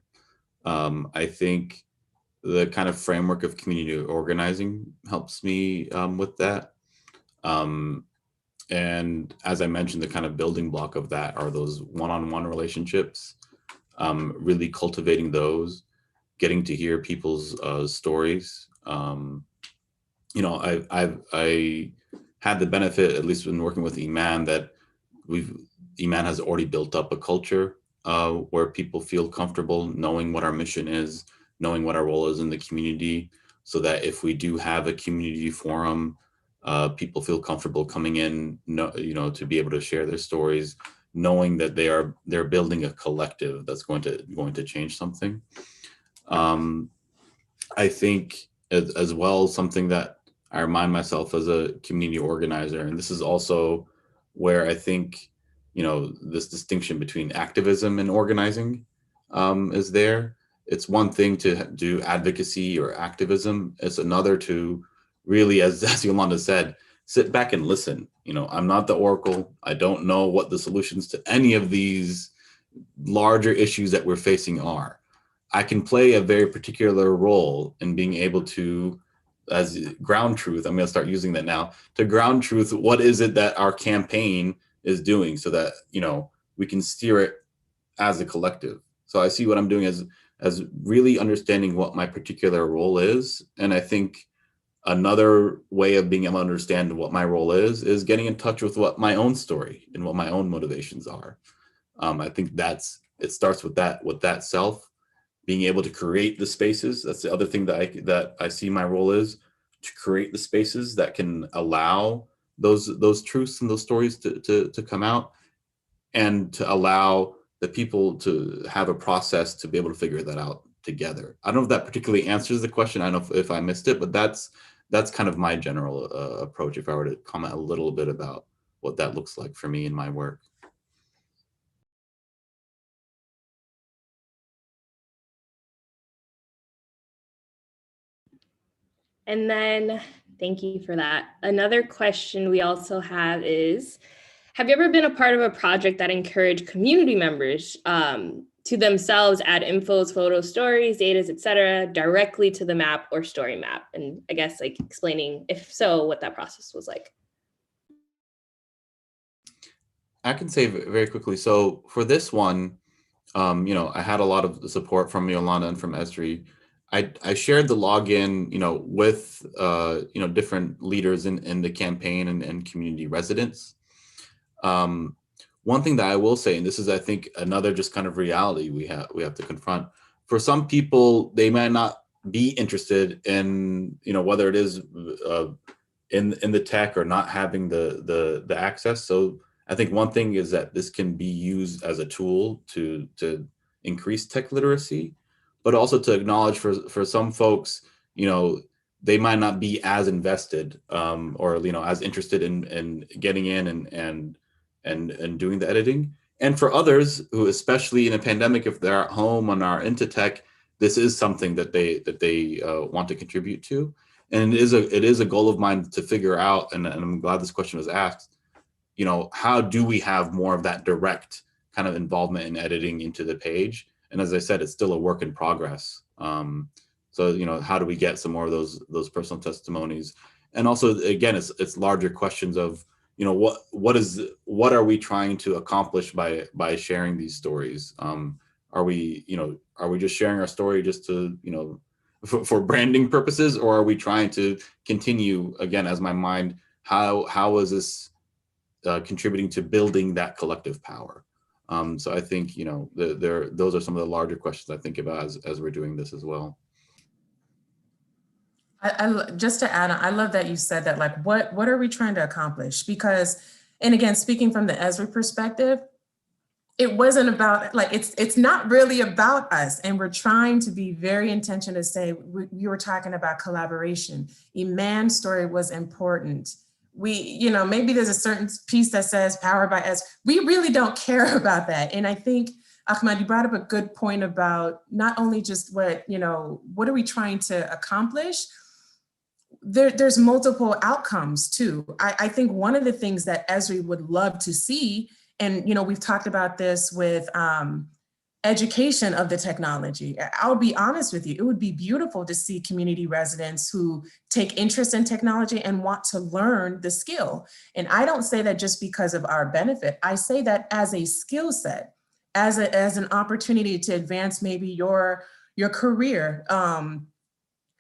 I think the kind of framework of community organizing helps me with that. And as I mentioned, the kind of building block of that are those one-on-one relationships, really cultivating those, getting to hear people's stories. You know, I had the benefit, at least when working with IMAN, that IMAN has already built up a culture where people feel comfortable knowing what our mission is, knowing what our role is in the community, so that if we do have a community forum, people feel comfortable coming in, you know, to be able to share their stories, knowing that they're building a collective that's going to change something. I think as well, something that I remind myself as a community organizer, and this is also where I think, you know, this distinction between activism and organizing is there. It's one thing to do advocacy or activism. It's another to really, as Yolanda said, sit back and listen. You know, I'm not the oracle. I don't know what the solutions to any of these larger issues that we're facing are. I can play a very particular role in being able to, as ground truth, I'm going to start using that now, to ground truth, what is it that our campaign is doing, so that, you know, we can steer it as a collective. So I see what I'm doing as really understanding what my particular role is. And I think another way of being able to understand what my role is getting in touch with what my own story and what my own motivations are. I think it starts with that self, being able to create the spaces. That's the other thing that I see my role is, to create the spaces that can allow those truths and those stories to come out, and to allow the people to have a process to be able to figure that out together. I don't know if that particularly answers the question. I don't know if I missed it, but that's that's kind of my general approach if I were to comment a little bit about what that looks like for me in my work. And then, thank you for that. Another question we also have is, have you ever been a part of a project that encouraged community members to themselves add infos, photos, stories, datas, etc., directly to the map or story map? And I guess like explaining, if so, what that process was like. I can say very quickly. So for this one, you know, I had a lot of support from Yolanda and from Esri. I shared the login, you know, with you know, different leaders in the campaign and community residents. One thing that I will say, and this is, I think, another just kind of reality we have to confront. For some people, they might not be interested in, you know, whether it is in the tech or not having the access. So I think one thing is that this can be used as a tool to increase tech literacy, but also to acknowledge for some folks, you know, they might not be as invested or, you know, as interested in getting in and doing the editing. And for others who, especially in a pandemic, if they're at home and are into tech, this is something that they want to contribute to. And it is a goal of mine to figure out, and I'm glad this question was asked, you know, how do we have more of that direct kind of involvement in editing into the page? And as I said, it's still a work in progress. So, you know, how do we get some more of those personal testimonies? And also, again, it's larger questions of, you know, what are we trying to accomplish by sharing these stories? Are we just sharing our story just to, you know, for branding purposes, or are we trying to continue, again, as my mind, how is this contributing to building that collective power? So I think, you know, those are some of the larger questions I think about as we're doing this as well. Just to add on, I love that you said that, like, what are we trying to accomplish? Because, and again, speaking from the Esri perspective, it wasn't about, like, it's not really about us. And we're trying to be very intentional to say, we were talking about collaboration. IMAN's story was important. We, you know, maybe there's a certain piece that says powered by us. We really don't care about that. And I think, Ahmad, you brought up a good point about not only just what, you know, what are we trying to accomplish? There's multiple outcomes too. I think one of the things that Esri would love to see, and, you know, we've talked about this with education of the technology. I'll be honest with you, it would be beautiful to see community residents who take interest in technology and want to learn the skill. And I don't say that just because of our benefit. I say that as a skill set, as an opportunity to advance maybe your career.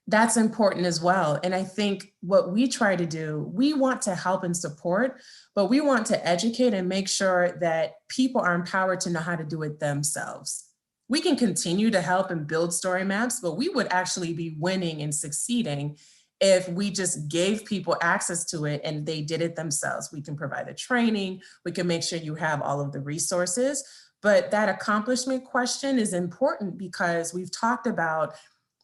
That's important as well. And I think what we try to do, we want to help and support, but we want to educate and make sure that people are empowered to know how to do it themselves. We can continue to help and build story maps, but we would actually be winning and succeeding if we just gave people access to it and they did it themselves. We can provide the training, we can make sure you have all of the resources, but that accomplishment question is important because we've talked about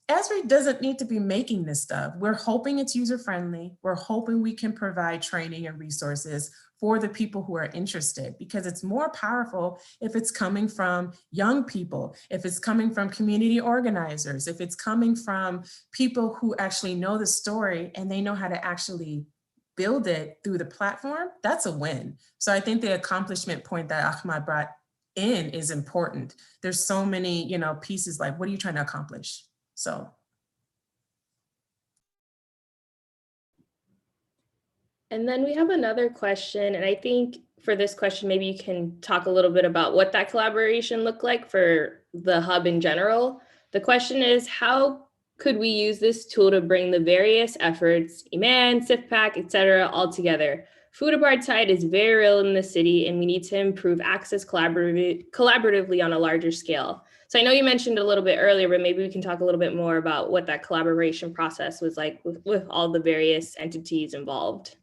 Esri doesn't need to be making this stuff. We're hoping it's user-friendly. We're hoping we can provide training and resources for the people who are interested, because it's more powerful if it's coming from young people, if it's coming from community organizers, if it's coming from people who actually know the story and they know how to actually build it through the platform. That's a win. So I think the accomplishment point that Ahmad brought in is important. There's so many, you know, pieces like, what are you trying to accomplish? So. And then we have another question, and I think for this question, maybe you can talk a little bit about what that collaboration looked like for the hub in general. The question is, how could we use this tool to bring the various efforts, IMAN, SIFPAC, et cetera, all together? Food apartheid is very real in the city, and we need to improve access collaboratively on a larger scale. So I know you mentioned a little bit earlier, but maybe we can talk a little bit more about what that collaboration process was like with all the various entities involved.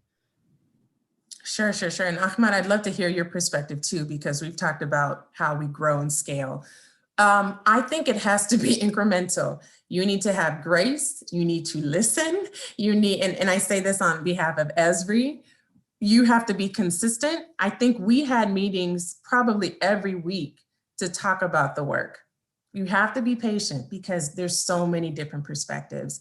Sure. And Ahmad, I'd love to hear your perspective too, because we've talked about how we grow and scale. I think it has to be incremental. You need to have grace. You need to listen. You need, and I say this on behalf of Esri, you have to be consistent. I think we had meetings probably every week to talk about the work. You have to be patient because there's so many different perspectives.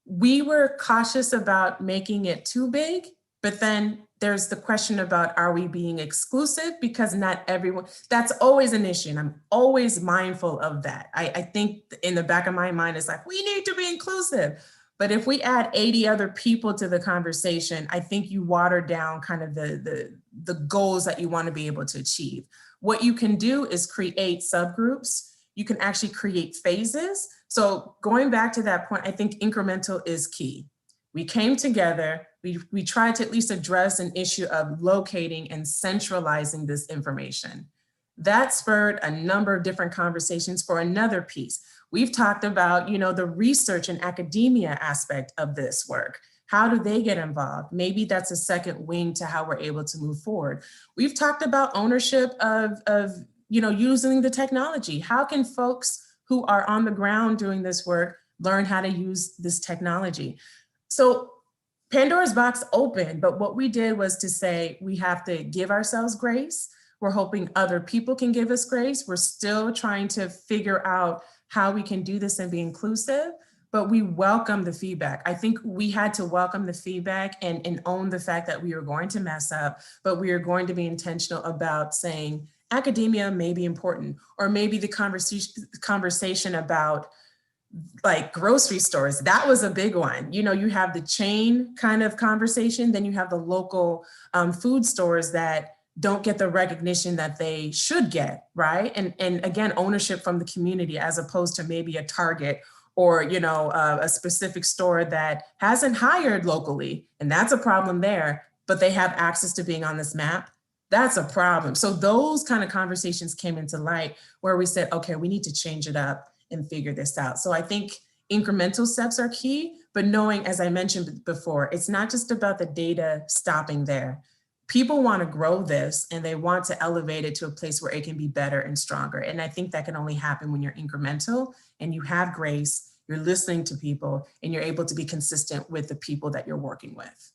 We were cautious about making it too big, but then there's the question about, are we being exclusive? Because not everyone, that's always an issue. And I'm always mindful of that. I think in the back of my mind, it's like, we need to be inclusive. But if we add 80 other people to the conversation, I think you water down kind of the goals that you want to be able to achieve. What you can do is create subgroups. You can actually create phases. So going back to that point, I think incremental is key. We came together, we tried to at least address an issue of locating and centralizing this information. That spurred a number of different conversations for another piece. We've talked about, the research and academia aspect of this work. How do they get involved? Maybe that's a second wing to how we're able to move forward. We've talked about ownership of using the technology. How can folks who are on the ground doing this work learn how to use this technology? So Pandora's box opened, but what we did was to say, we have to give ourselves grace. We're hoping other people can give us grace. We're still trying to figure out how we can do this and be inclusive, but we welcome the feedback. I think we had to welcome the feedback and own the fact that we were going to mess up, but we are going to be intentional about saying academia may be important, or maybe the conversation about like grocery stores, that was a big one. You have the chain kind of conversation, then you have the local food stores that don't get the recognition that they should get, right? And again, ownership from the community as opposed to maybe a Target or a specific store that hasn't hired locally, and that's a problem there, but they have access to being on this map. That's a problem. So those kind of conversations came into light where we said, okay, we need to change it up and figure this out. So I think incremental steps are key, but knowing, as I mentioned before, it's not just about the data stopping there. People want to grow this and they want to elevate it to a place where it can be better and stronger. And I think that can only happen when you're incremental and you have grace, you're listening to people, and you're able to be consistent with the people that you're working with.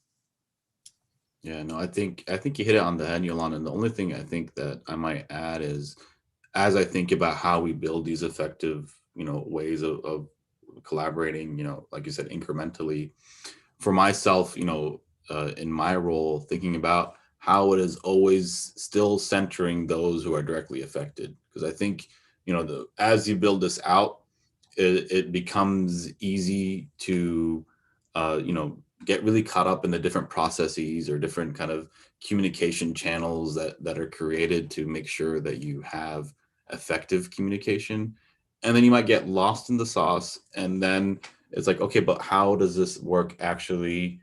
Yeah, no, I think you hit it on the head, Yolanda. And the only thing I think that I might add is, as I think about how we build these effective, ways of collaborating, like you said, incrementally, for myself, in my role, thinking about how it is always still centering those who are directly affected. Because I think, as you build this out, it becomes easy to, get really caught up in the different processes or different kind of communication channels that are created to make sure that you have effective communication. And then you might get lost in the sauce. And then it's like, okay, but how does this work actually,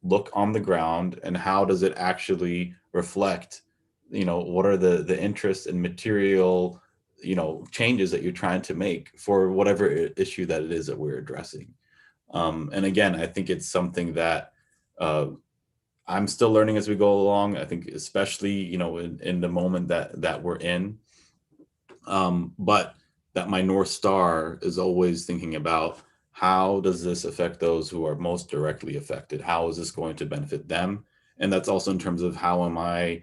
look on the ground, and how does it actually reflect, what are the interests and material, changes that you're trying to make for whatever issue that it is that we're addressing. And again, I think it's something that I'm still learning as we go along. I think especially, in the moment that we're in, but that my North Star is always thinking about, how does this affect those who are most directly affected? How is this going to benefit them? And that's also in terms of how am I,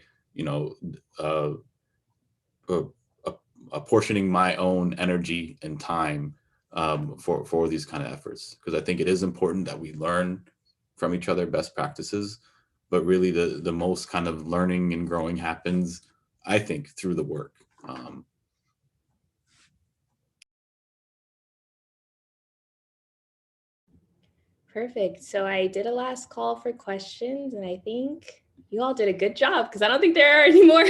apportioning my own energy and time for these kind of efforts. Because I think it is important that we learn from each other best practices, but really the most kind of learning and growing happens, I think, through the work. Perfect. So I did a last call for questions, and I think you all did a good job because I don't think there are any more.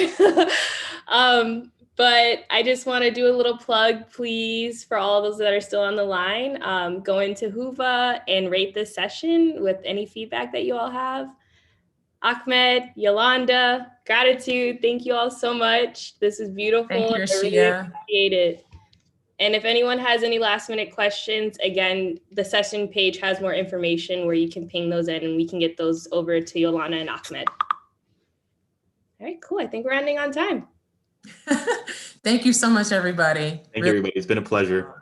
But I just want to do a little plug, please, for all those that are still on the line. Go into Whova and rate this session with any feedback that you all have. Ahmed, Yolanda, gratitude. Thank you all so much. This is beautiful. Thank you, I really Ashia. appreciate it. And if anyone has any last minute questions, again, the session page has more information where you can ping those in and we can get those over to Yolanda and Ahmed. All right, cool. I think we're ending on time. Thank you so much, everybody. Thank you, everybody. It's been a pleasure.